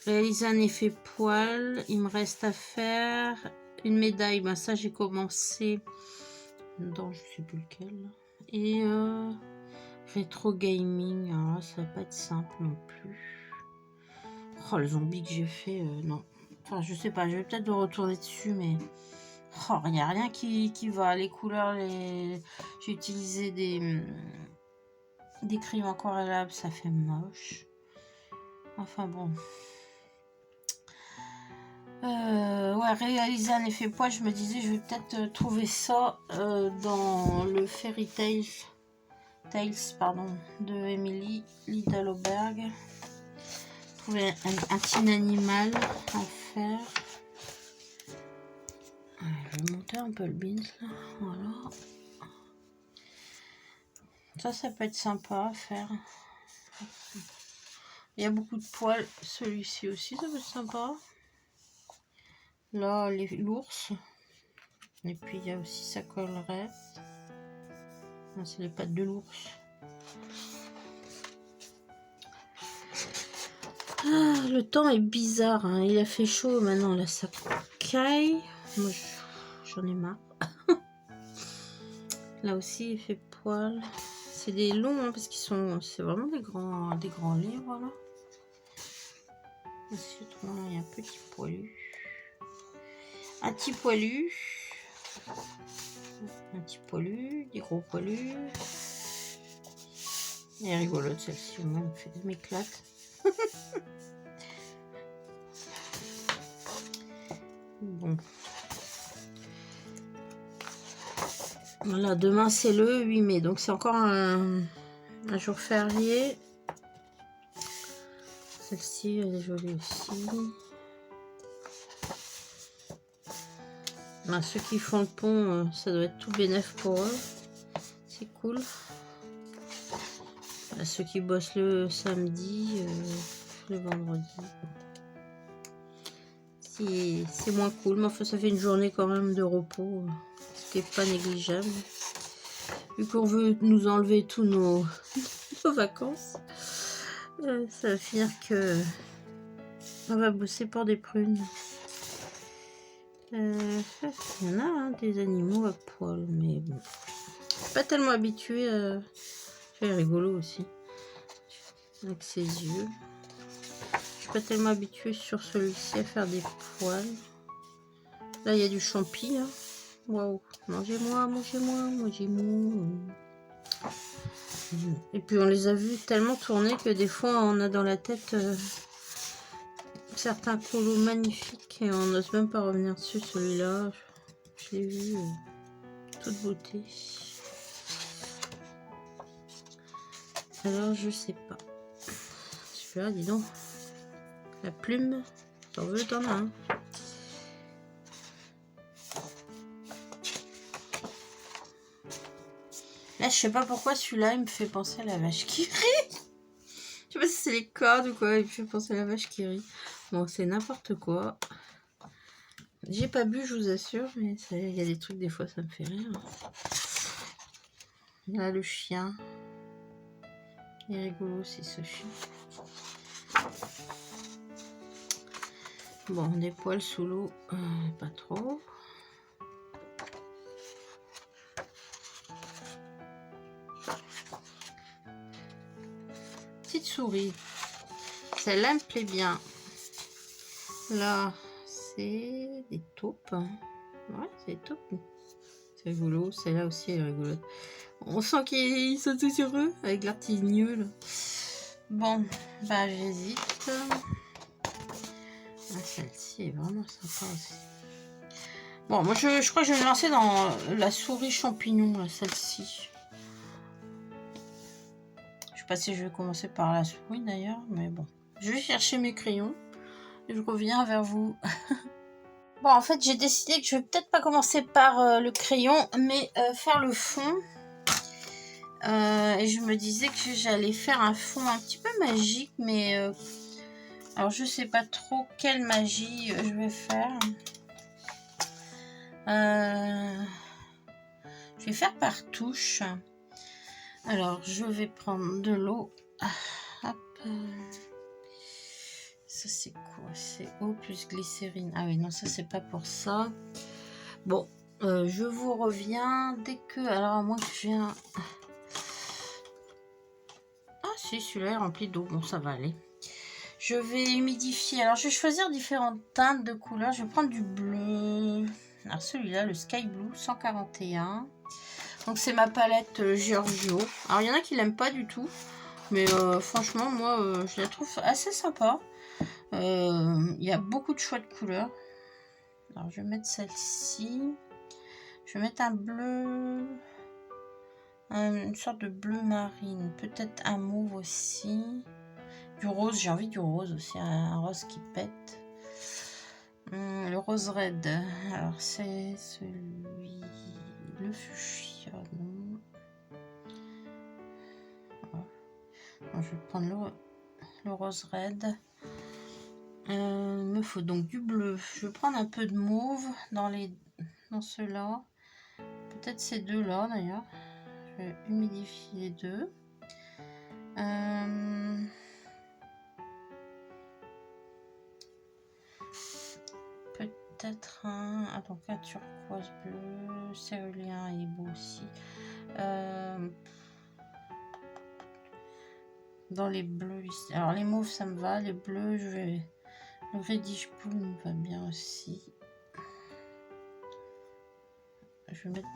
[SPEAKER 1] Réaliser un effet poil. Il me reste à faire une médaille. Ça j'ai commencé dans je sais plus lequel. Et rétro gaming. Alors là, ça va pas être simple non plus. Oh, le zombie que j'ai fait, non. Enfin, je sais pas, je vais peut-être retourner dessus, mais il n'y a rien qui va. Les couleurs, j'ai utilisé des crayons aquarellables, ça fait moche. Enfin bon. Ouais, réaliser un effet poil, je me disais, je vais peut-être trouver ça dans le Fairy Tales, de Emily Lidaloberg. Trouver un petit animal à faire. Je vais montrer un peu le beans là. Voilà. Ça peut être sympa à faire. Il y a beaucoup de poils. Celui-ci aussi, ça peut être sympa. Là, l'ours. Et puis, il y a aussi sa collerette. C'est les pattes de l'ours. Ah, le temps est bizarre. Hein. Il a fait chaud maintenant. Là, ça caille. Moi, j'en ai marre. Là aussi, il fait poil. C'est des longs, hein, parce qu'ils sont... C'est vraiment des grands livres, là. Ensuite, il y a un petit poilu. Un petit poilu. Un petit poilu. Des gros poilus. Elle est rigolote, celle-ci. Moi, elle m'éclate. Bon. Voilà, demain, c'est le 8 mai. Donc, c'est encore un jour férié. Celle-ci, elle est jolie aussi. Ben, ceux qui font le pont, ça doit être tout bénef pour eux. C'est cool. Ben, ceux qui bossent le samedi, le vendredi. C'est moins cool. Mais enfin, ça fait une journée quand même de repos. Ce qui n'est pas négligeable. Vu qu'on veut nous enlever tous nos vacances. Ça va finir que on va bosser pour des prunes. Il y en a hein, des animaux à poil, mais bon. Je suis pas tellement habituée à... C'est rigolo aussi. Avec ses yeux. Je suis pas tellement habituée sur celui-ci à faire des poils. Là, il y a du champi. Hein. Waouh. Mangez-moi, mangez-moi, mangez-moi. Et puis, on les a vus tellement tourner que des fois, on a dans la tête... certains colos magnifiques et on n'ose même pas revenir dessus. Celui-là, je l'ai vu toute beauté. Alors je sais pas. Celui-là, dis donc, la plume, t'en veux, t'en as un. Là, je sais pas pourquoi celui-là, il me fait penser à la vache qui rit. Je sais pas si c'est les cordes ou quoi, il me fait penser à la vache qui rit. Bon, c'est n'importe quoi. J'ai pas bu, je vous assure, mais il y a des trucs, des fois, ça me fait rire. Là, le chien. Il est rigolo aussi, ce chien. Bon, des poils sous l'eau, pas trop. Petite souris. Celle-là me plaît bien. Là, c'est des taupes. Ouais, c'est des taupes. C'est rigolo. Celle-là aussi, elle est rigolote. On sent qu'ils sont tous sur eux avec l'artigneux. Bon, bah j'hésite. Ah, celle-ci est vraiment sympa aussi. Bon, moi je crois que je vais me lancer dans la souris champignon, celle-ci. Je sais pas si je vais commencer par la souris d'ailleurs, mais bon. Je vais chercher mes crayons et je reviens vers vous. Bon, en fait, j'ai décidé que je vais peut-être pas commencer par le crayon, mais faire le fond. Et je me disais que j'allais faire un fond un petit peu magique, mais alors je sais pas trop quelle magie je vais faire. Je vais faire par touche. Alors je vais prendre de l'eau. Hop. Ça c'est quoi? C'est eau plus glycérine. Ah oui, non, ça c'est pas pour ça. Bon, je vous reviens dès que... Alors à moins que j'ai un... Ah si, celui-là est rempli d'eau. Bon, ça va aller. Je vais humidifier. Alors je vais choisir différentes teintes de couleurs. Je vais prendre du bleu. Alors celui-là, le Sky Blue 141. Donc c'est ma palette Giorgio. Alors il y en a qui l'aiment pas du tout. Mais franchement, moi, je la trouve assez sympa. Il y a beaucoup de choix de couleurs. Alors je vais mettre celle-ci. Je vais mettre un bleu. Une sorte de bleu marine. Peut-être un mauve aussi. Du rose, j'ai envie du rose aussi. Un rose qui pète. Le rose red. Alors c'est celui... bleu fuchsia, non. Voilà. Alors, je vais prendre le rose red. Il me faut donc du bleu. Je vais prendre un peu de mauve dans ceux-là. Peut-être ces deux-là d'ailleurs. Je vais humidifier les deux. Peut-être donc un turquoise bleu. Cérulien est beau aussi. Dans les bleus ici. Alors les mauves ça me va. Les bleus, le reddish blue me va bien aussi. Je vais mettre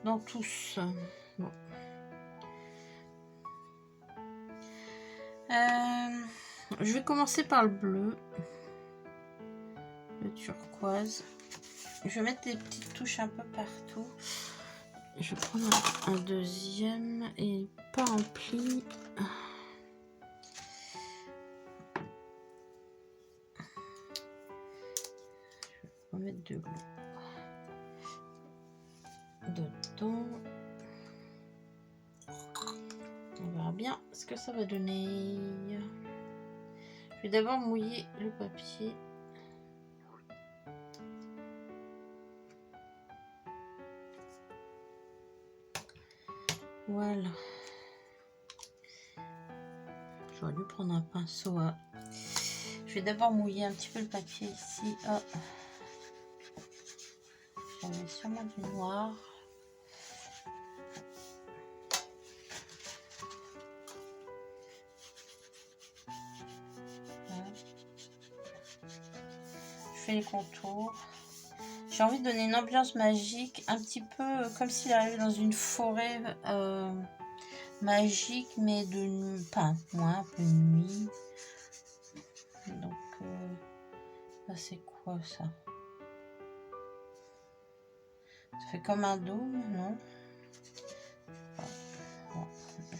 [SPEAKER 1] dans tous. Bon. Je vais commencer par le bleu. Le turquoise. Je vais mettre des petites touches un peu partout. Je vais prendre un deuxième et pas rempli. Je vais mettre de l'eau dedans. On verra bien ce que ça va donner. Je vais d'abord mouiller le papier. Voilà. J'aurais dû prendre un pinceau à... Je vais d'abord mouiller un petit peu le papier ici. Oh. J'avais sûrement du noir. Voilà. Je fais les contours. J'ai envie de donner une ambiance magique, un petit peu comme s'il arrivait dans une forêt magique, mais pas un peu de nuit. Donc, là, c'est quoi ça? Ça fait comme un dôme, non?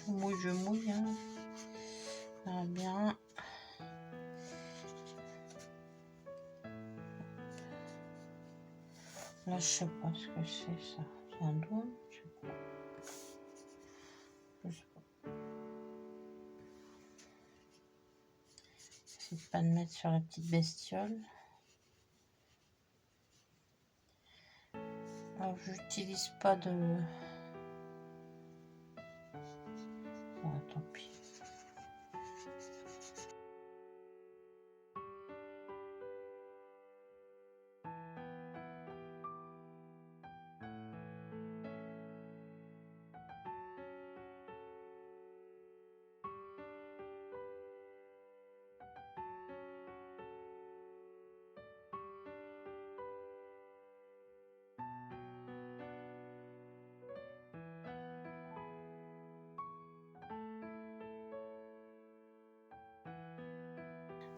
[SPEAKER 1] Bon, je mouille, hein. Ça va bien. Là, je sais pas ce que c'est ça. C'est un dôme? Je sais pas. Je sais pas. J'essaie pas de mettre sur la petite bestiole. Alors, j'utilise pas de... Bon, tant pis.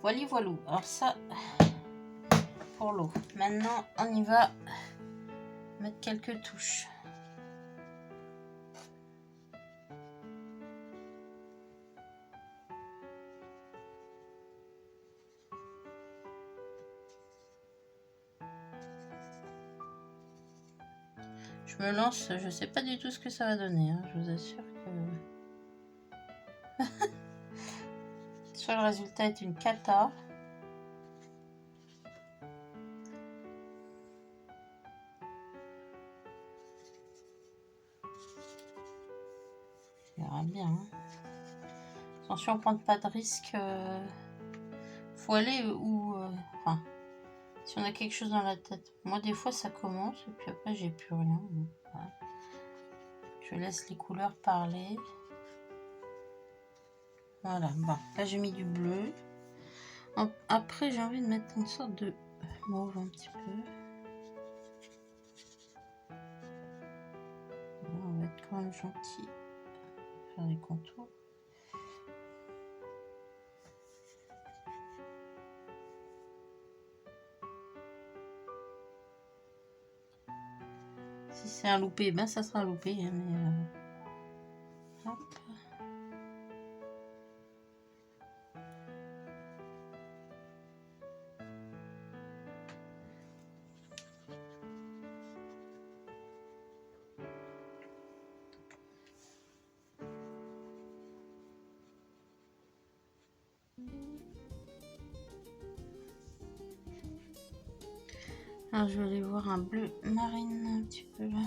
[SPEAKER 1] Voilà, voilà. Alors ça, pour l'eau. Maintenant, on y va mettre quelques touches. Je me lance, je sais pas du tout ce que ça va donner, hein. Je vous assure que... Soit le résultat est une cata. On verra bien. Hein. Attention, prendre pas de risque. Faut aller où... Enfin, si on a quelque chose dans la tête. Moi, des fois, ça commence et puis après, j'ai plus rien. Voilà. Je laisse les couleurs parler. Voilà, bon, là j'ai mis du bleu. Après, j'ai envie de mettre une sorte de mauve un petit peu. Voilà, on va être quand même gentil. Faire les contours. Si c'est un loupé, ben ça sera un loupé. Hein, mais, hop. Alors je vais aller voir un bleu marine un petit peu là.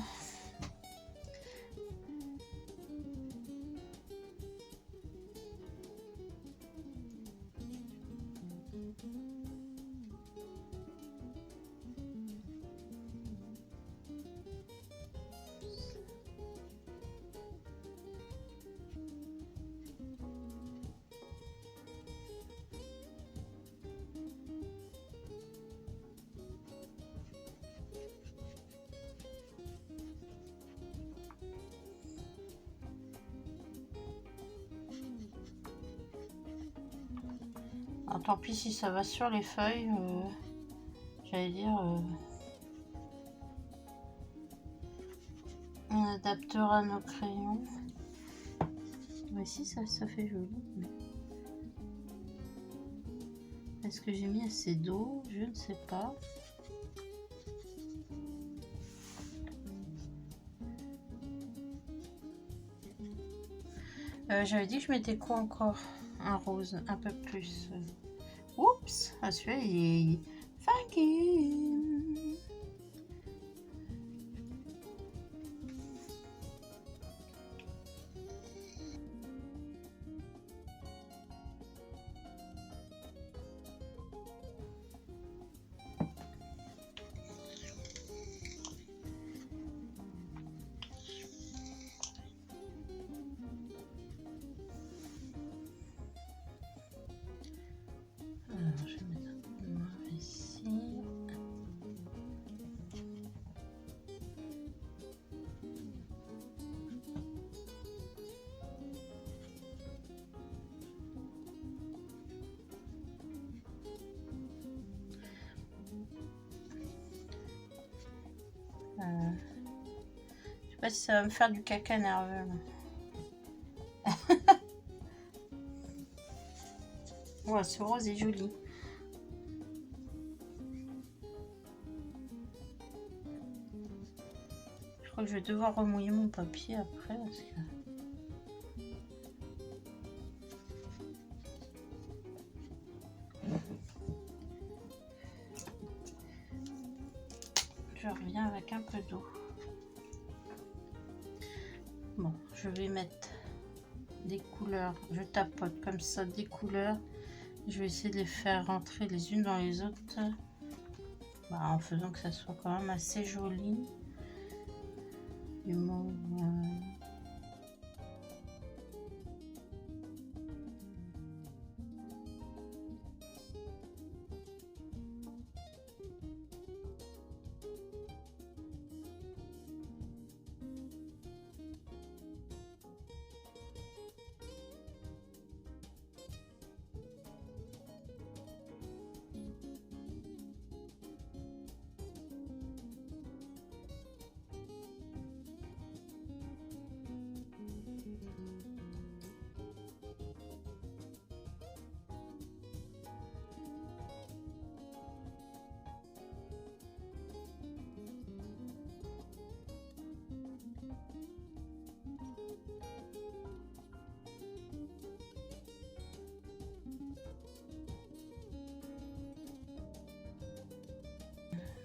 [SPEAKER 1] Alors, tant pis si ça va sur les feuilles, j'allais dire on adaptera nos crayons. Mais si ça fait joli. Est-ce que j'ai mis assez d'eau? Je ne sais pas. J'avais dit que je mettais quoi encore? Un rose, un peu plus. Oups, ah, celui-là il est funky. Alors, je vais mettre un noir ici. Je sais pas si ça va me faire du caca nerveux. Ouais, ce rose est joli. Je crois que je vais devoir remouiller mon papier après parce que... Je reviens avec un peu d'eau. Bon, je vais mettre des couleurs. Je tapote comme ça des couleurs. Je vais essayer de les faire rentrer les unes dans les autres. En faisant que ça soit quand même assez joli. Du mauve.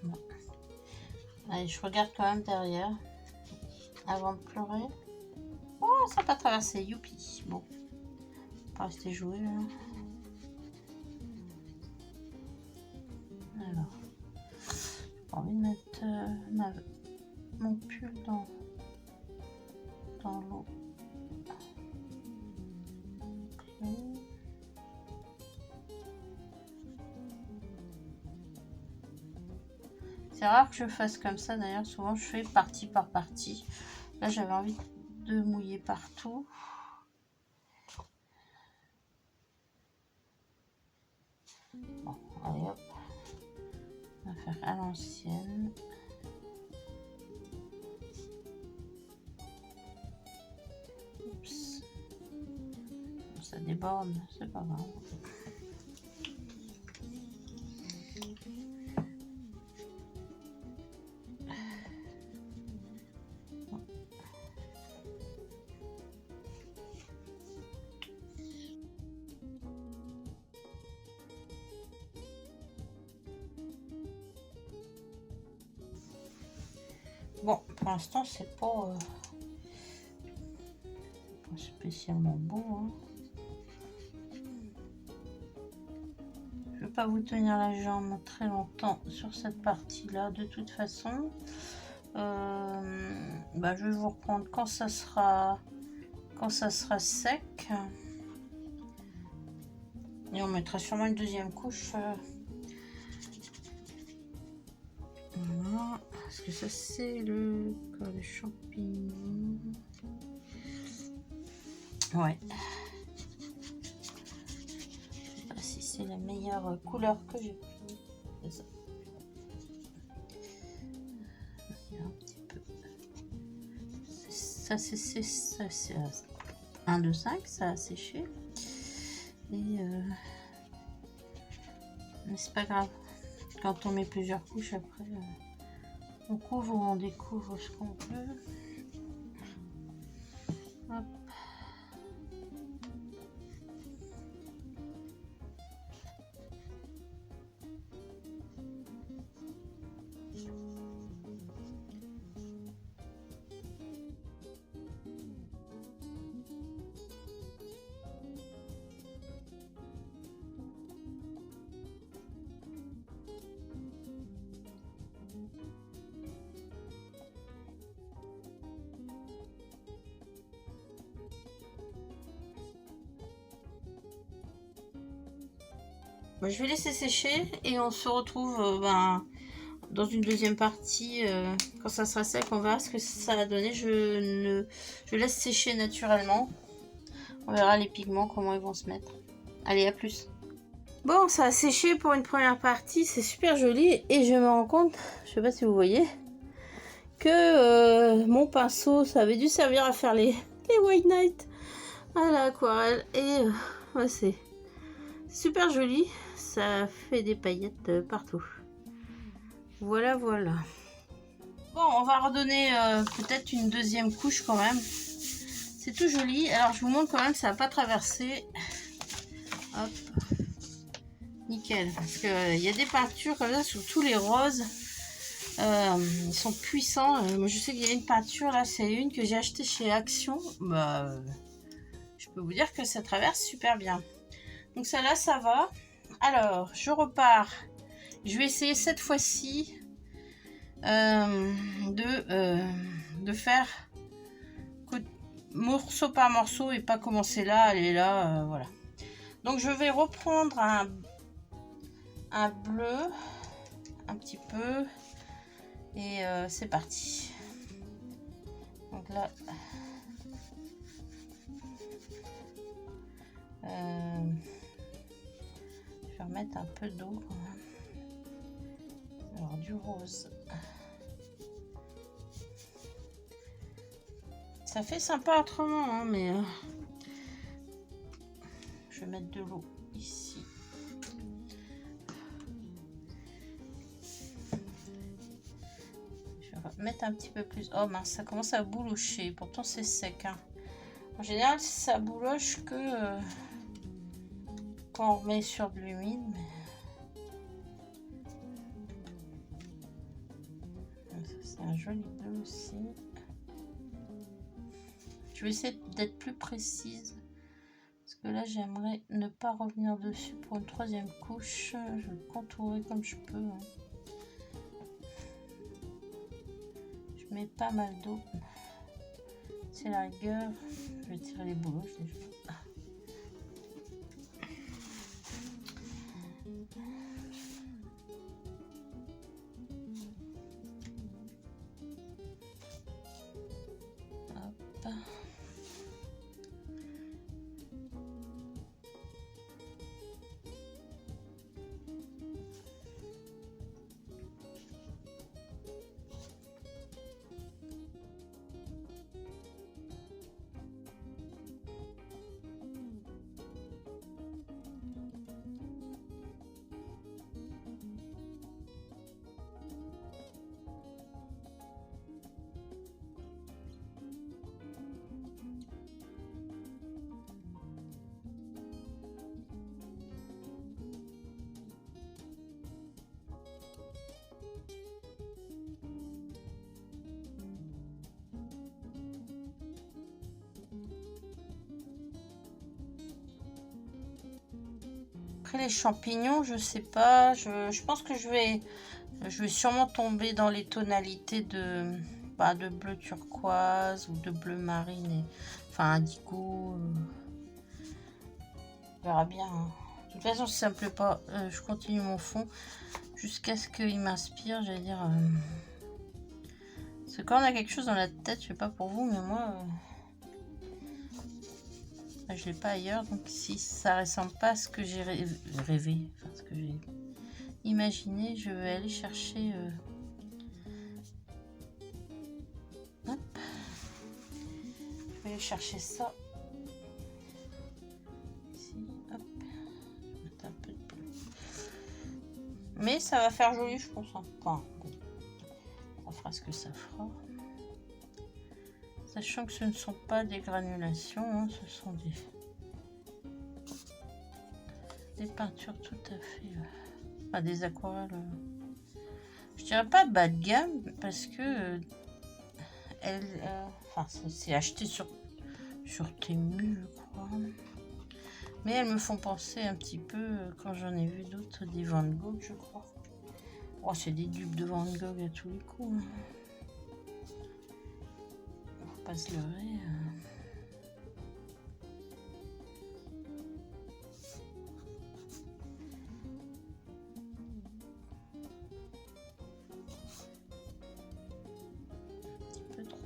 [SPEAKER 1] Bon. Allez, je regarde quand même derrière avant de pleurer. Oh, ça n'a pas traversé, youpi. Bon, pas rester joué là. Alors, j'ai envie de mettre mon pull dans l'eau. C'est rare que je fasse comme ça, d'ailleurs souvent je fais partie par partie. Là j'avais envie de mouiller partout. Bon, allez hop, on va faire à l'ancienne. Oups, ça déborde, c'est pas grave. Bon, pour l'instant, c'est pas spécialement beau. Hein. Je vais pas vous tenir la jambe très longtemps sur cette partie-là, de toute façon. Bah, je vais vous reprendre quand ça sera sec. Et on mettra sûrement une deuxième couche. Voilà. Parce que ça, c'est le champignon. Ouais. Je sais pas si c'est la meilleure couleur que j'ai pris. C'est ça. Un petit peu. Ça, c'est 1, 2, 5, ça a séché. Et mais c'est pas grave. Quand on met plusieurs couches, après, on couvre ou on découvre ce qu'on veut. Hop. Bon, je vais laisser sécher et on se retrouve dans une deuxième partie. Quand ça sera sec, on verra ce que ça va donner. Je laisse sécher naturellement. On verra les pigments, comment ils vont se mettre. Allez, à plus. Bon, ça a séché pour une première partie. C'est super joli. Et je me rends compte, je sais pas si vous voyez, que mon pinceau, ça avait dû servir à faire les White Night à l'aquarelle. Et ouais, c'est super joli. Ça fait des paillettes partout. Voilà, voilà. Bon, on va redonner peut-être une deuxième couche quand même. C'est tout joli. Alors, je vous montre quand même, ça n'a pas traversé. Hop. Nickel. Parce qu'il y a des peintures comme ça sur tous les roses. Ils sont puissants. Moi, je sais qu'il y a une peinture, là, c'est une que j'ai achetée chez Action. Bah, je peux vous dire que ça traverse super bien. Donc, celle-là, ça va. Alors, je repars. Je vais essayer cette fois-ci de faire morceau par morceau et pas commencer là, aller là, voilà. Donc, je vais reprendre un bleu, un petit peu, et c'est parti. Donc là, je vais remettre un peu d'eau. Alors du rose. Ça fait sympa autrement, hein, mais je vais mettre de l'eau ici. Je vais mettre un petit peu plus. Oh mince, ça commence à boulocher. Pourtant c'est sec. Hein. En général, ça bouloche que quand on met sur de l'humide. Mais... c'est un joli bleu aussi. Je vais essayer d'être plus précise. Parce que là, j'aimerais ne pas revenir dessus pour une troisième couche. Je vais le contourer comme je peux. Hein. Je mets pas mal d'eau. C'est la rigueur. Je vais tirer les bouloches déjà. Hop. Après les champignons, je sais pas. Je pense que je vais sûrement tomber dans les tonalités de bleu turquoise ou de bleu marine. Enfin, indigo. On verra bien. Hein. De toute façon, si ça me plaît pas, je continue mon fond jusqu'à ce qu'il m'inspire. J'allais dire. Parce que quand on a quelque chose dans la tête, je sais pas pour vous, mais moi. Je l'ai pas ailleurs, donc si ça ressemble pas à ce que j'ai rêvé, enfin ce que j'ai imaginé, je vais aller chercher. Hop. Je vais aller chercher ça. Ici, hop. Mettre un peu de bleu. Mais ça va faire joli, je pense. Enfin, bon. Ça fera ce que ça fera. Sachant que ce ne sont pas des granulations, hein, ce sont des peintures tout à fait... Enfin, des aquarelles... je dirais pas bas de gamme, parce que... enfin, c'est acheté sur Temu, je crois. Mais elles me font penser un petit peu, quand j'en ai vu d'autres, des Van Gogh, je crois. Oh, c'est des dupes de Van Gogh à tous les coups. Hein. Faut pas se leurrer. Un peu trop.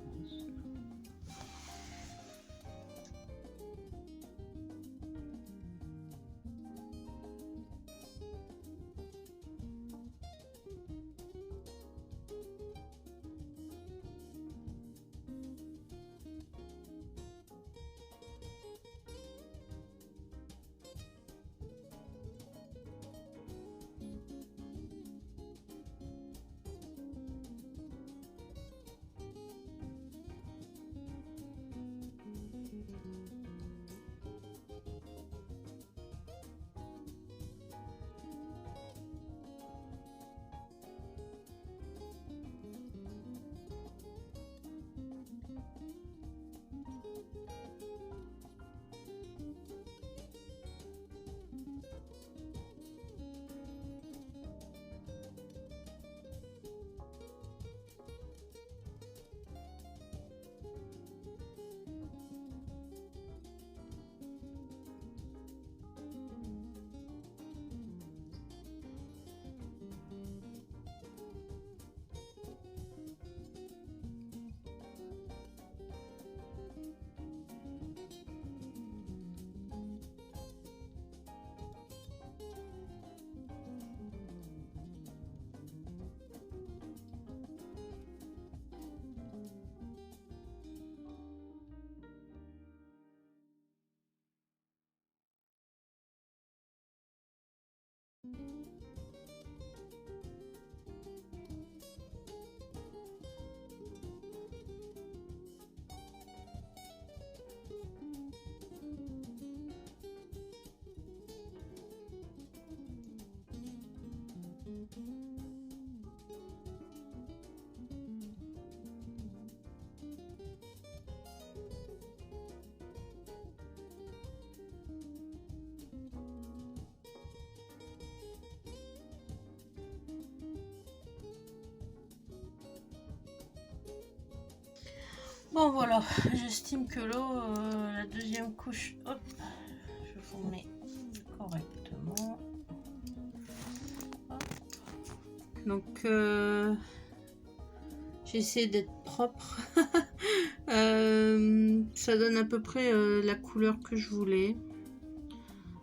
[SPEAKER 1] Bon voilà, j'estime que l'eau, la deuxième couche, hop, je vous mets correctement. Hop. Donc j'essaie d'être propre. Ça donne à peu près la couleur que je voulais.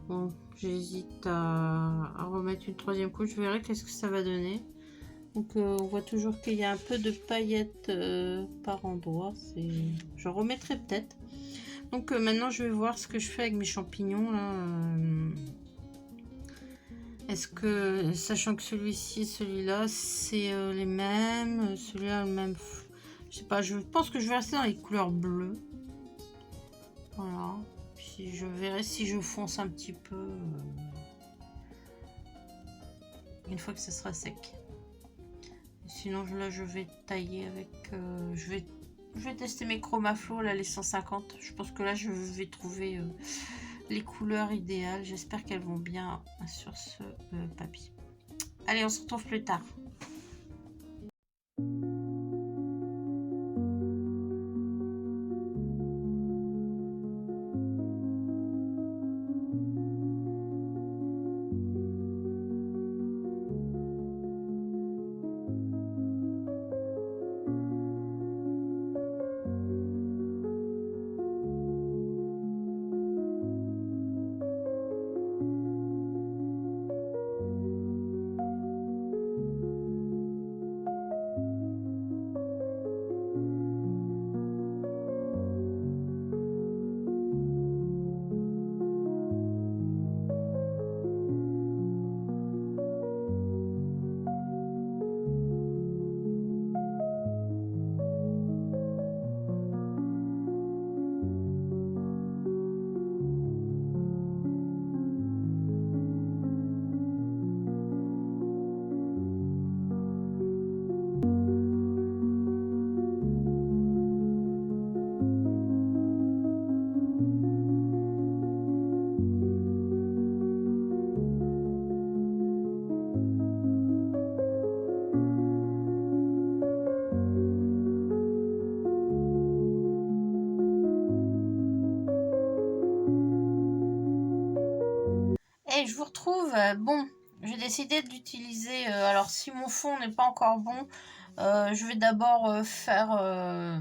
[SPEAKER 1] Bon, j'hésite à remettre une troisième couche, je verrai qu'est-ce que ça va donner. Donc on voit toujours qu'il y a un peu de paillettes par endroit. Je remettrai peut-être. Donc maintenant je vais voir ce que je fais avec mes champignons là. Est-ce que, sachant que celui-ci et celui-là c'est les mêmes, celui-là le même, je sais pas, je pense que je vais rester dans les couleurs bleues. Voilà. Puis je verrai si je fonce un petit peu une fois que ce sera sec. Sinon là je vais tailler avec je vais tester mes chromaflow là, les 150. Je pense que là je vais trouver les couleurs idéales. J'espère qu'elles vont bien sur ce papier. Allez, on se retrouve plus tard. Et je vous retrouve. Bon, j'ai décidé d'utiliser. Alors, si mon fond n'est pas encore bon, je vais d'abord faire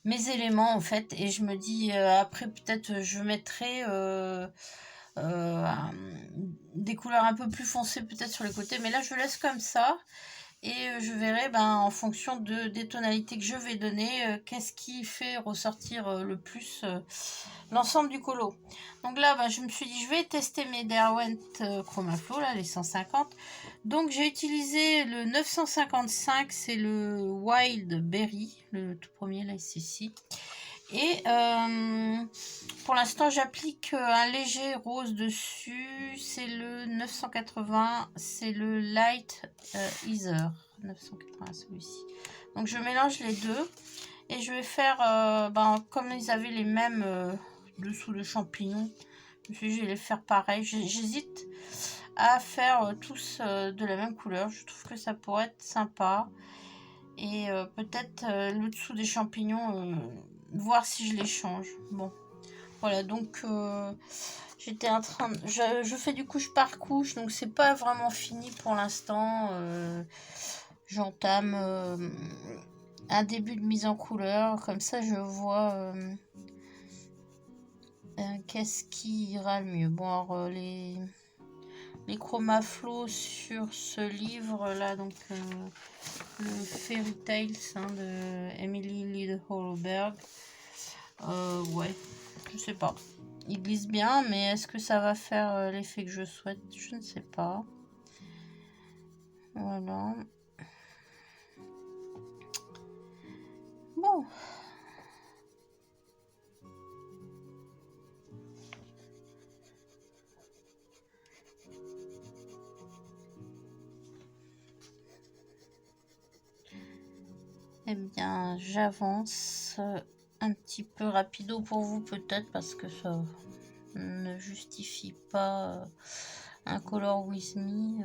[SPEAKER 1] mes éléments en fait. Et je me dis, après, peut-être je mettrai des couleurs un peu plus foncées, peut-être sur les côtés. Mais là, je laisse comme ça. Et je verrai en fonction des tonalités que je vais donner, qu'est-ce qui fait ressortir le plus l'ensemble du colo. Donc là, je me suis dit, je vais tester mes Derwent Chromaflow, là, les 150. Donc j'ai utilisé le 955, c'est le Wild Berry, le tout premier, là, ici. Et pour l'instant, j'applique un léger rose dessus. C'est le 980, c'est le Light Ether. 980, celui-ci. Donc je mélange les deux. Et je vais faire, comme ils avaient les mêmes dessous de champignons, je me suis dit, je vais les faire pareil. J'hésite à faire tous de la même couleur. Je trouve que ça pourrait être sympa. Et peut-être le dessous des champignons, voir si je les change. Bon, voilà, donc j'étais en train de... Je fais du couche par couche, donc c'est pas vraiment fini pour l'instant. J'entame un début de mise en couleur, comme ça je vois qu'est-ce qui ira le mieux. Bon, alors les Chromaflow sur ce livre là, donc le Fairy Tales de Emily Lid Holoberg. Ouais, je sais pas. Il glisse bien, mais est-ce que ça va faire l'effet que je souhaite? Je ne sais pas. Voilà. Bon. Eh bien, j'avance un petit peu rapido pour vous peut-être parce que ça ne justifie pas un Color With Me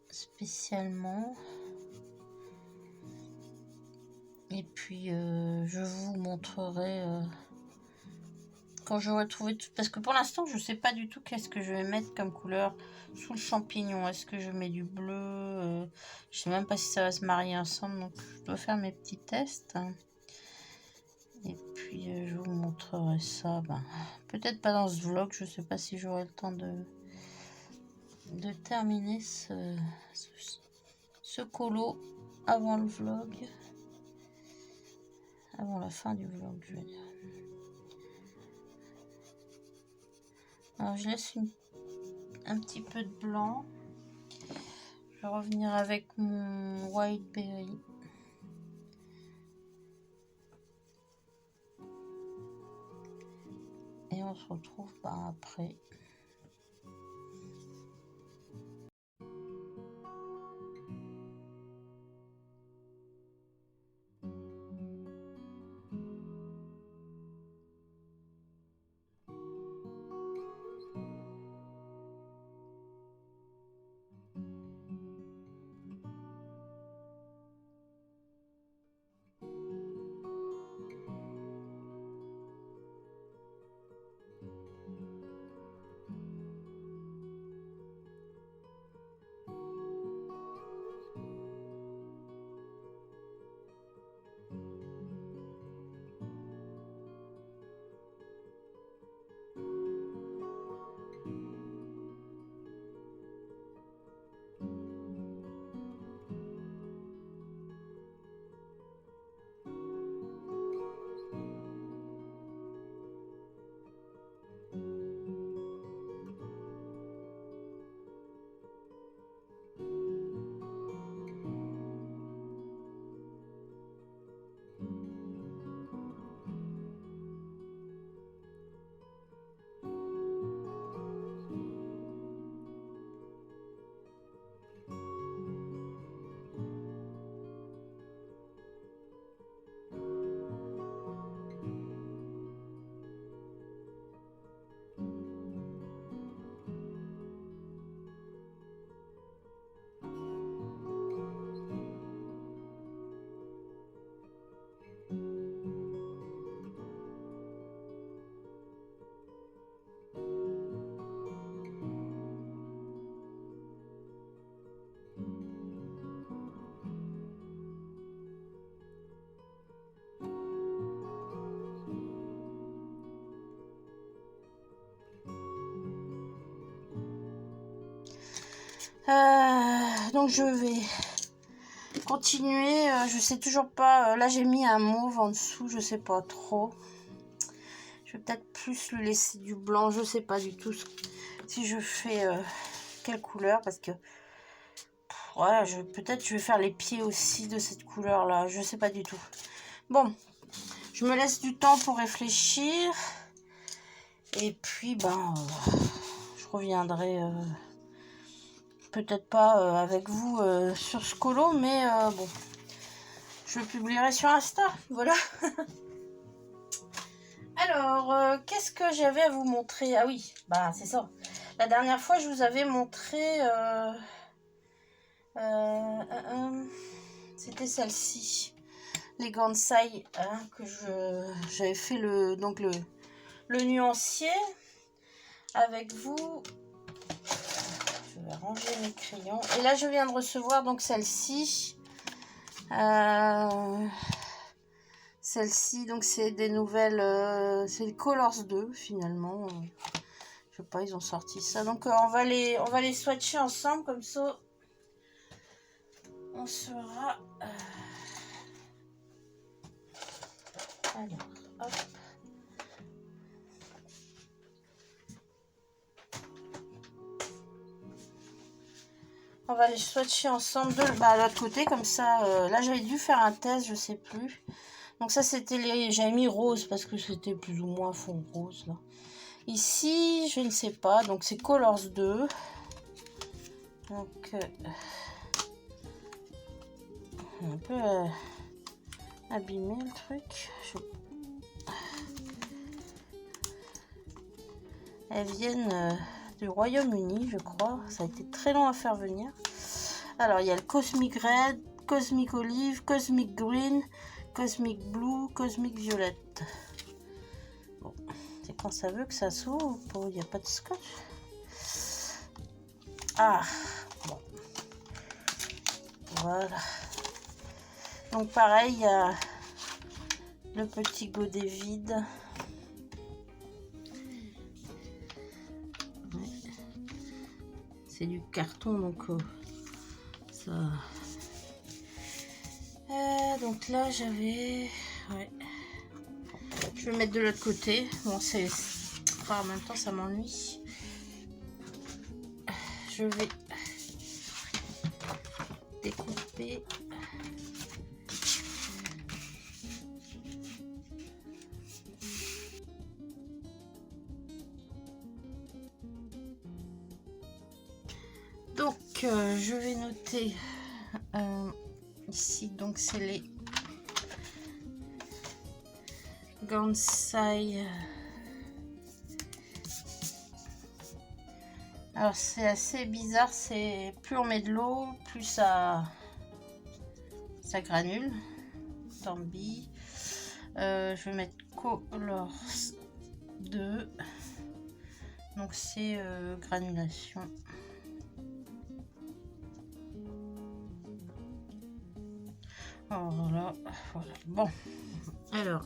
[SPEAKER 1] spécialement. Et puis, je vous montrerai quand j'aurai trouvé tout. Parce que pour l'instant, je sais pas du tout qu'est-ce que je vais mettre comme couleur sous le champignon. Est-ce que je mets du bleu? Je sais même pas si ça va se marier ensemble. Donc, je dois faire mes petits tests. Et puis, je vous montrerai ça. Peut-être pas dans ce vlog. Je sais pas si j'aurai le temps de terminer ce colo avant le vlog. Avant la fin du vlog, je veux dire. Alors, je laisse un petit peu de blanc. Je vais revenir avec mon White Berry. Et on se retrouve après. Donc je vais continuer. Je sais toujours pas. Là j'ai mis un mauve en dessous, je sais pas trop. Je vais peut-être plus lui laisser du blanc, je sais pas du tout si je fais quelle couleur, parce que ouais, peut-être je vais faire les pieds aussi de cette couleur là, je sais pas du tout. Bon, je me laisse du temps pour réfléchir et puis ben je reviendrai peut-être pas avec vous sur ce colo, mais bon, je le publierai sur Insta, voilà. Alors, qu'est-ce que j'avais à vous montrer? Ah oui, bah c'est ça. La dernière fois, je vous avais montré... c'était celle-ci. Les Gansai, hein, que j'avais fait le nuancier avec vous. Je vais ranger mes crayons. Et là, je viens de recevoir donc celle-ci. Celle-ci, donc c'est des nouvelles, c'est le Colors 2 finalement. Je sais pas, ils ont sorti ça. Donc on va les swatcher ensemble comme ça. On sera. Alors, hop. On va les swatcher ensemble de l'autre côté comme ça. Là j'avais dû faire un test, je sais plus. Donc ça c'était j'avais mis rose parce que c'était plus ou moins fond rose là. Ici je ne sais pas, donc c'est Colors 2. Donc un peu abîmé le truc. Elles viennent du Royaume-Uni, je crois. Ça a été très long à faire venir. Alors il y a le Cosmic Red, Cosmic Olive, Cosmic Green, Cosmic Blue, Cosmic Violet. Bon, c'est quand ça veut que ça s'ouvre. Il n'y a pas de scotch. Ah, bon. Voilà. Donc pareil, il y a le petit godet vide. C'est du carton, donc ça... donc là, j'avais... Ouais. Je vais mettre de l'autre côté. Bon, c'est... Enfin, en même temps, ça m'ennuie. Je vais découper. Donc, je vais noter ici, donc c'est les Gansai. Alors, c'est assez bizarre, c'est plus on met de l'eau, plus ça granule. Tant pis. Je vais mettre Colors 2. Donc, c'est granulation. Voilà, voilà. Bon, alors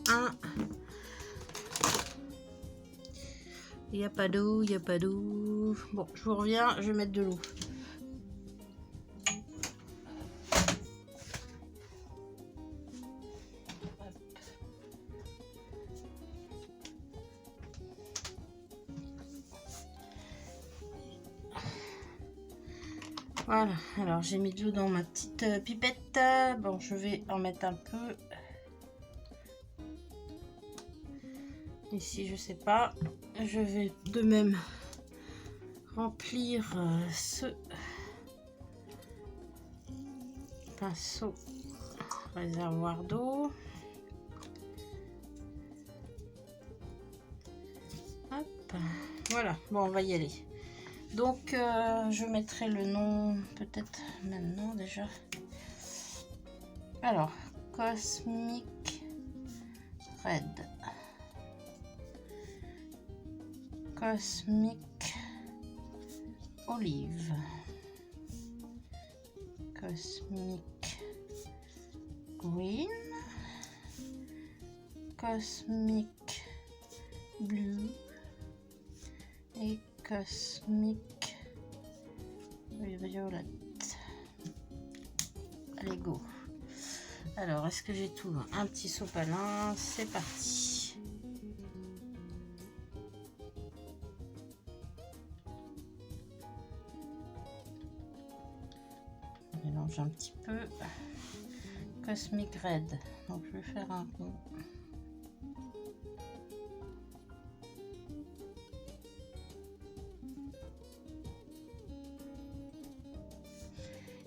[SPEAKER 1] il n'y a pas d'eau, il n'y a pas d'eau. Bon, je vous reviens, je vais mettre de l'eau. Voilà, alors j'ai mis de l'eau dans ma petite pipette. Bon, je vais en mettre un peu. Ici, je sais pas. Je vais de même remplir ce pinceau réservoir d'eau. Hop, voilà. Bon, on va y aller. Donc, je mettrai le nom peut-être maintenant déjà. Alors, Cosmic Red. Cosmic Olive. Cosmic Green. Cosmic Blue. Et Cosmic et violette. Allez, go. Alors, est-ce que j'ai tout? Un petit sopalin, c'est parti. On mélange un petit peu. Cosmic Red. Donc, je vais faire un rond.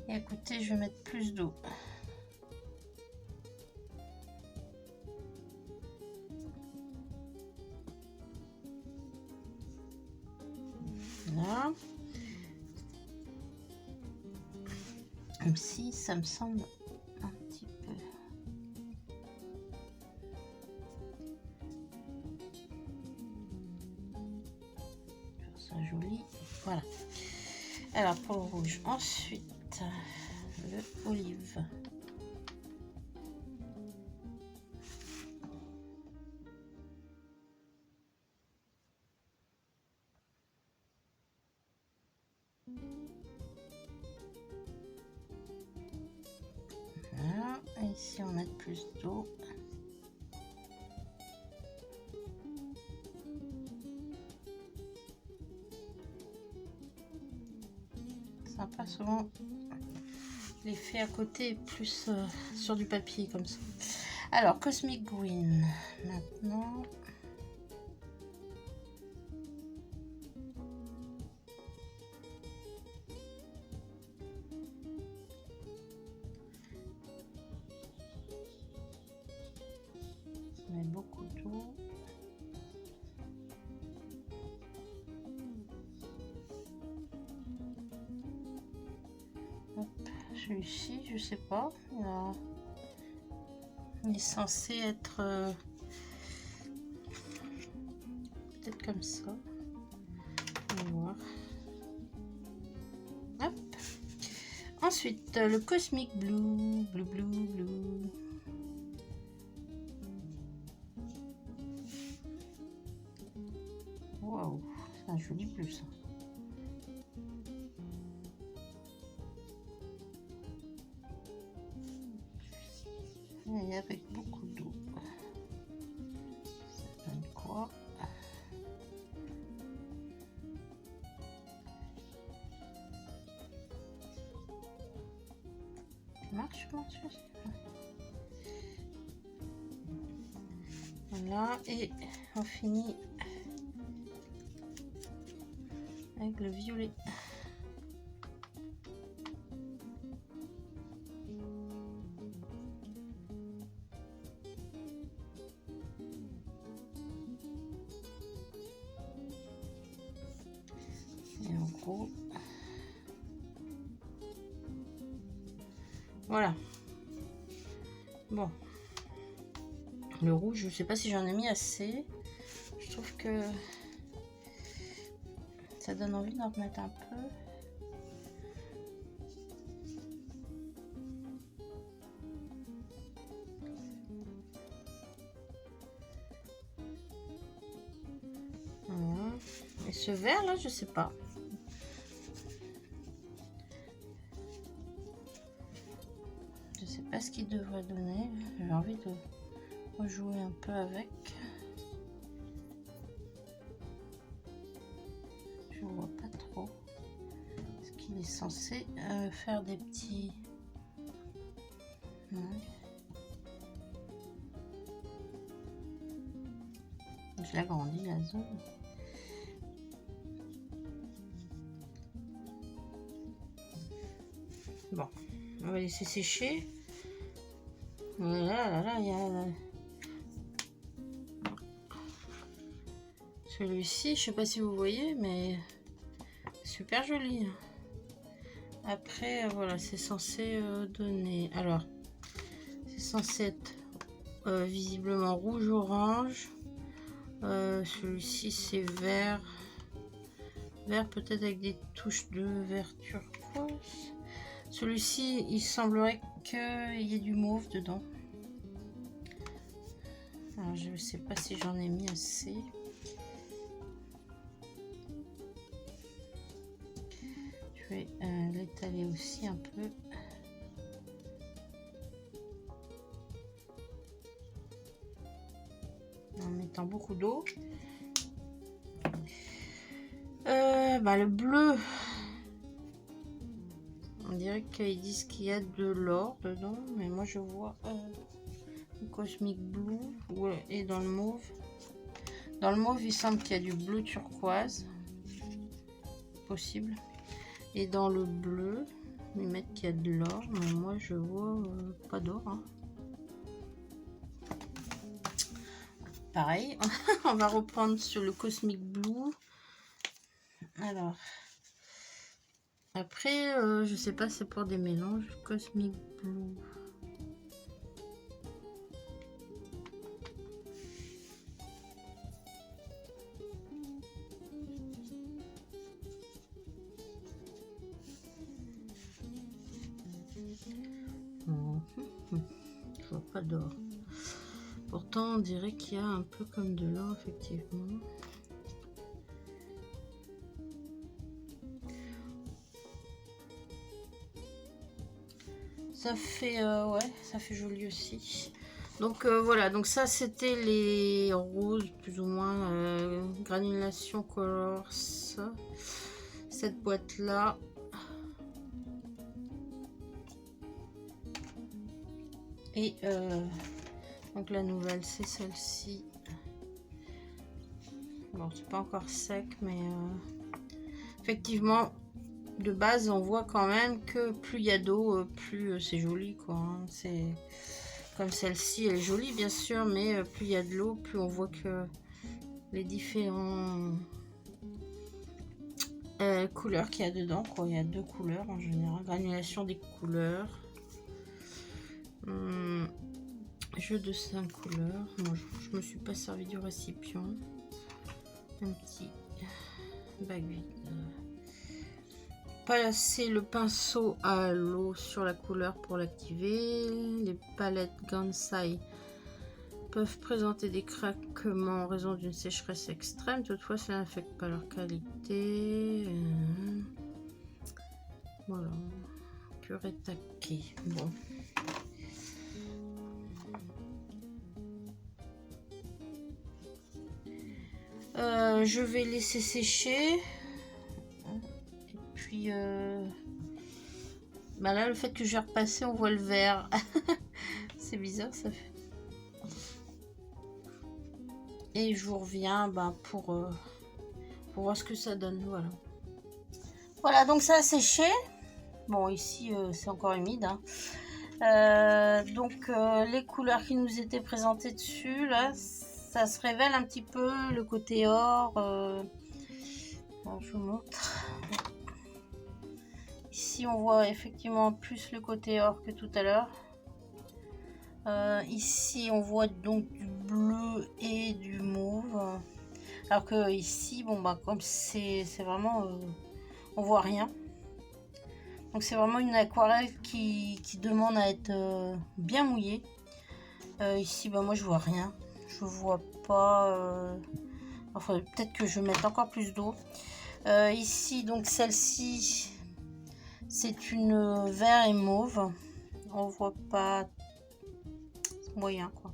[SPEAKER 1] Et à côté, je vais mettre plus d'eau. Voilà. Même si ça me semble un petit peu. Faire ça joli. Voilà. Alors pour le rouge, ensuite le olive. Voilà. Et ici on met plus d'eau. Sympa, souvent l'effet à côté est plus sur du papier comme ça. Alors Cosmic Green maintenant. On met beaucoup d'eau. Celui-ci, je sais pas, il est censé être peut-être comme ça. On va voir. Hop. Ensuite, le Cosmic Blue, blue. Waouh, c'est un joli bleu ça. Et avec beaucoup d'eau. Ça donne quoi? Ça marche, je pense. Voilà, et on finit avec le violet. Et en gros, voilà. Bon, le rouge, je sais pas si j'en ai mis assez. Je trouve que ça donne envie d'en remettre un peu. Voilà. Et ce vert là, je sais pas. Je sais pas ce qu'il devrait donner. J'ai envie de rejouer un peu avec. Je vois pas trop. Est-ce qu'il est censé faire des petits... Ouais. Je l'agrandis la zone. Bon, on va laisser sécher. Là, il y a celui-ci, je sais pas si vous voyez, mais super joli. Après, voilà, c'est censé donner. Alors, c'est censé être visiblement rouge-orange. Celui-ci, c'est vert. Vert peut-être avec des touches de vert turquoise. Celui-ci, il semblerait qu'il y ait du mauve dedans. Alors, je ne sais pas si j'en ai mis assez. Je vais l'étaler aussi un peu. En mettant beaucoup d'eau. Le bleu, on dirait qu'ils disent qu'il y a de l'or dedans, mais moi je vois le Cosmic Blue et dans le mauve. Dans le mauve, il semble qu'il y a du bleu turquoise, possible. Et dans le bleu, ils mettent qu'il y a de l'or, mais moi je vois pas d'or. Hein. Pareil, on va reprendre sur le Cosmic Blue. Alors, après, je sais pas, c'est pour des mélanges. Cosmic Blue. Je vois pas d'or. Pourtant, on dirait qu'il y a un peu comme de l'or, effectivement. Ça fait, ouais, ça fait joli aussi. Donc voilà, donc ça c'était les roses, plus ou moins, Granulation Colors. Cette boîte-là. Et donc la nouvelle, c'est celle-ci. Bon, c'est pas encore sec, mais effectivement, de base, on voit quand même que plus il y a d'eau, plus c'est joli, quoi. Hein. C'est comme celle-ci, elle est jolie, bien sûr, mais plus il y a de l'eau, plus on voit que les différents couleurs qu'il y a dedans, quoi. Il y a deux couleurs en général. Granulation des couleurs. Jeu de 5 couleurs. Moi, je me suis pas servi du récipient. Un petit bague vide. Passer le pinceau à l'eau sur la couleur pour l'activer. Les palettes Gansai peuvent présenter des craquements en raison d'une sécheresse extrême. Toutefois, ça n'affecte pas leur qualité. Voilà. Purée taquée. Bon. Je vais laisser sécher. Et puis là, le fait que je vais repasser, on voit le vert. C'est bizarre, ça fait. Et je vous reviens pour voir ce que ça donne. Voilà. Voilà, donc ça a séché. Bon, ici, c'est encore humide. Hein. Donc, les couleurs qui nous étaient présentées dessus, là, ça se révèle un petit peu, le côté or. Bon, je vous montre. Ici, on voit effectivement plus le côté or que tout à l'heure. Ici, on voit donc du bleu et du mauve. Alors que ici, bon, comme c'est vraiment... on voit rien. Donc, c'est vraiment une aquarelle qui demande à être bien mouillée. Ici, moi, je vois rien. Je vois pas... Enfin, peut-être que je vais mettre encore plus d'eau. Ici, donc, celle-ci, c'est une vert et mauve. On voit pas... moyen, quoi.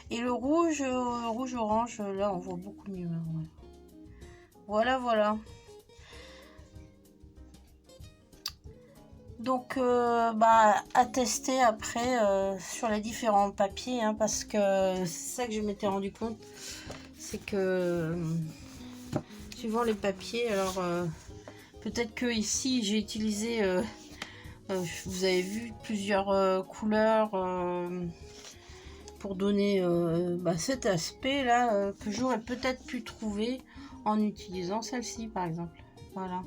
[SPEAKER 1] Et le rouge, orange, là, on voit beaucoup mieux. Ouais. Voilà. Donc, à tester après sur les différents papiers, hein, parce que c'est ça que je m'étais rendu compte, c'est que suivant les papiers, alors peut-être que ici j'ai utilisé, vous avez vu plusieurs couleurs pour donner cet aspect là que j'aurais peut-être pu trouver en utilisant celle-ci par exemple. Voilà.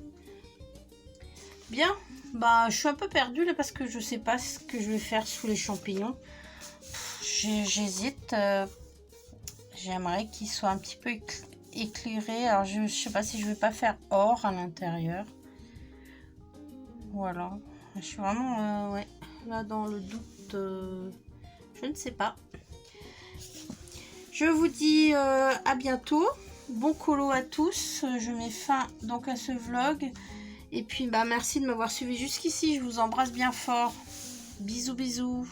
[SPEAKER 1] Bien. Je suis un peu perdue là parce que je sais pas ce que je vais faire sous les champignons. J'hésite. J'aimerais qu'il soit un petit peu éclairé. Alors je sais pas si je vais pas faire or à l'intérieur. Voilà. Je suis vraiment là dans le doute. Je ne sais pas. Je vous dis à bientôt. Bon colo à tous. Je mets fin donc à ce vlog. Et puis, bah, merci de m'avoir suivi jusqu'ici. Je vous embrasse bien fort. Bisous, bisous.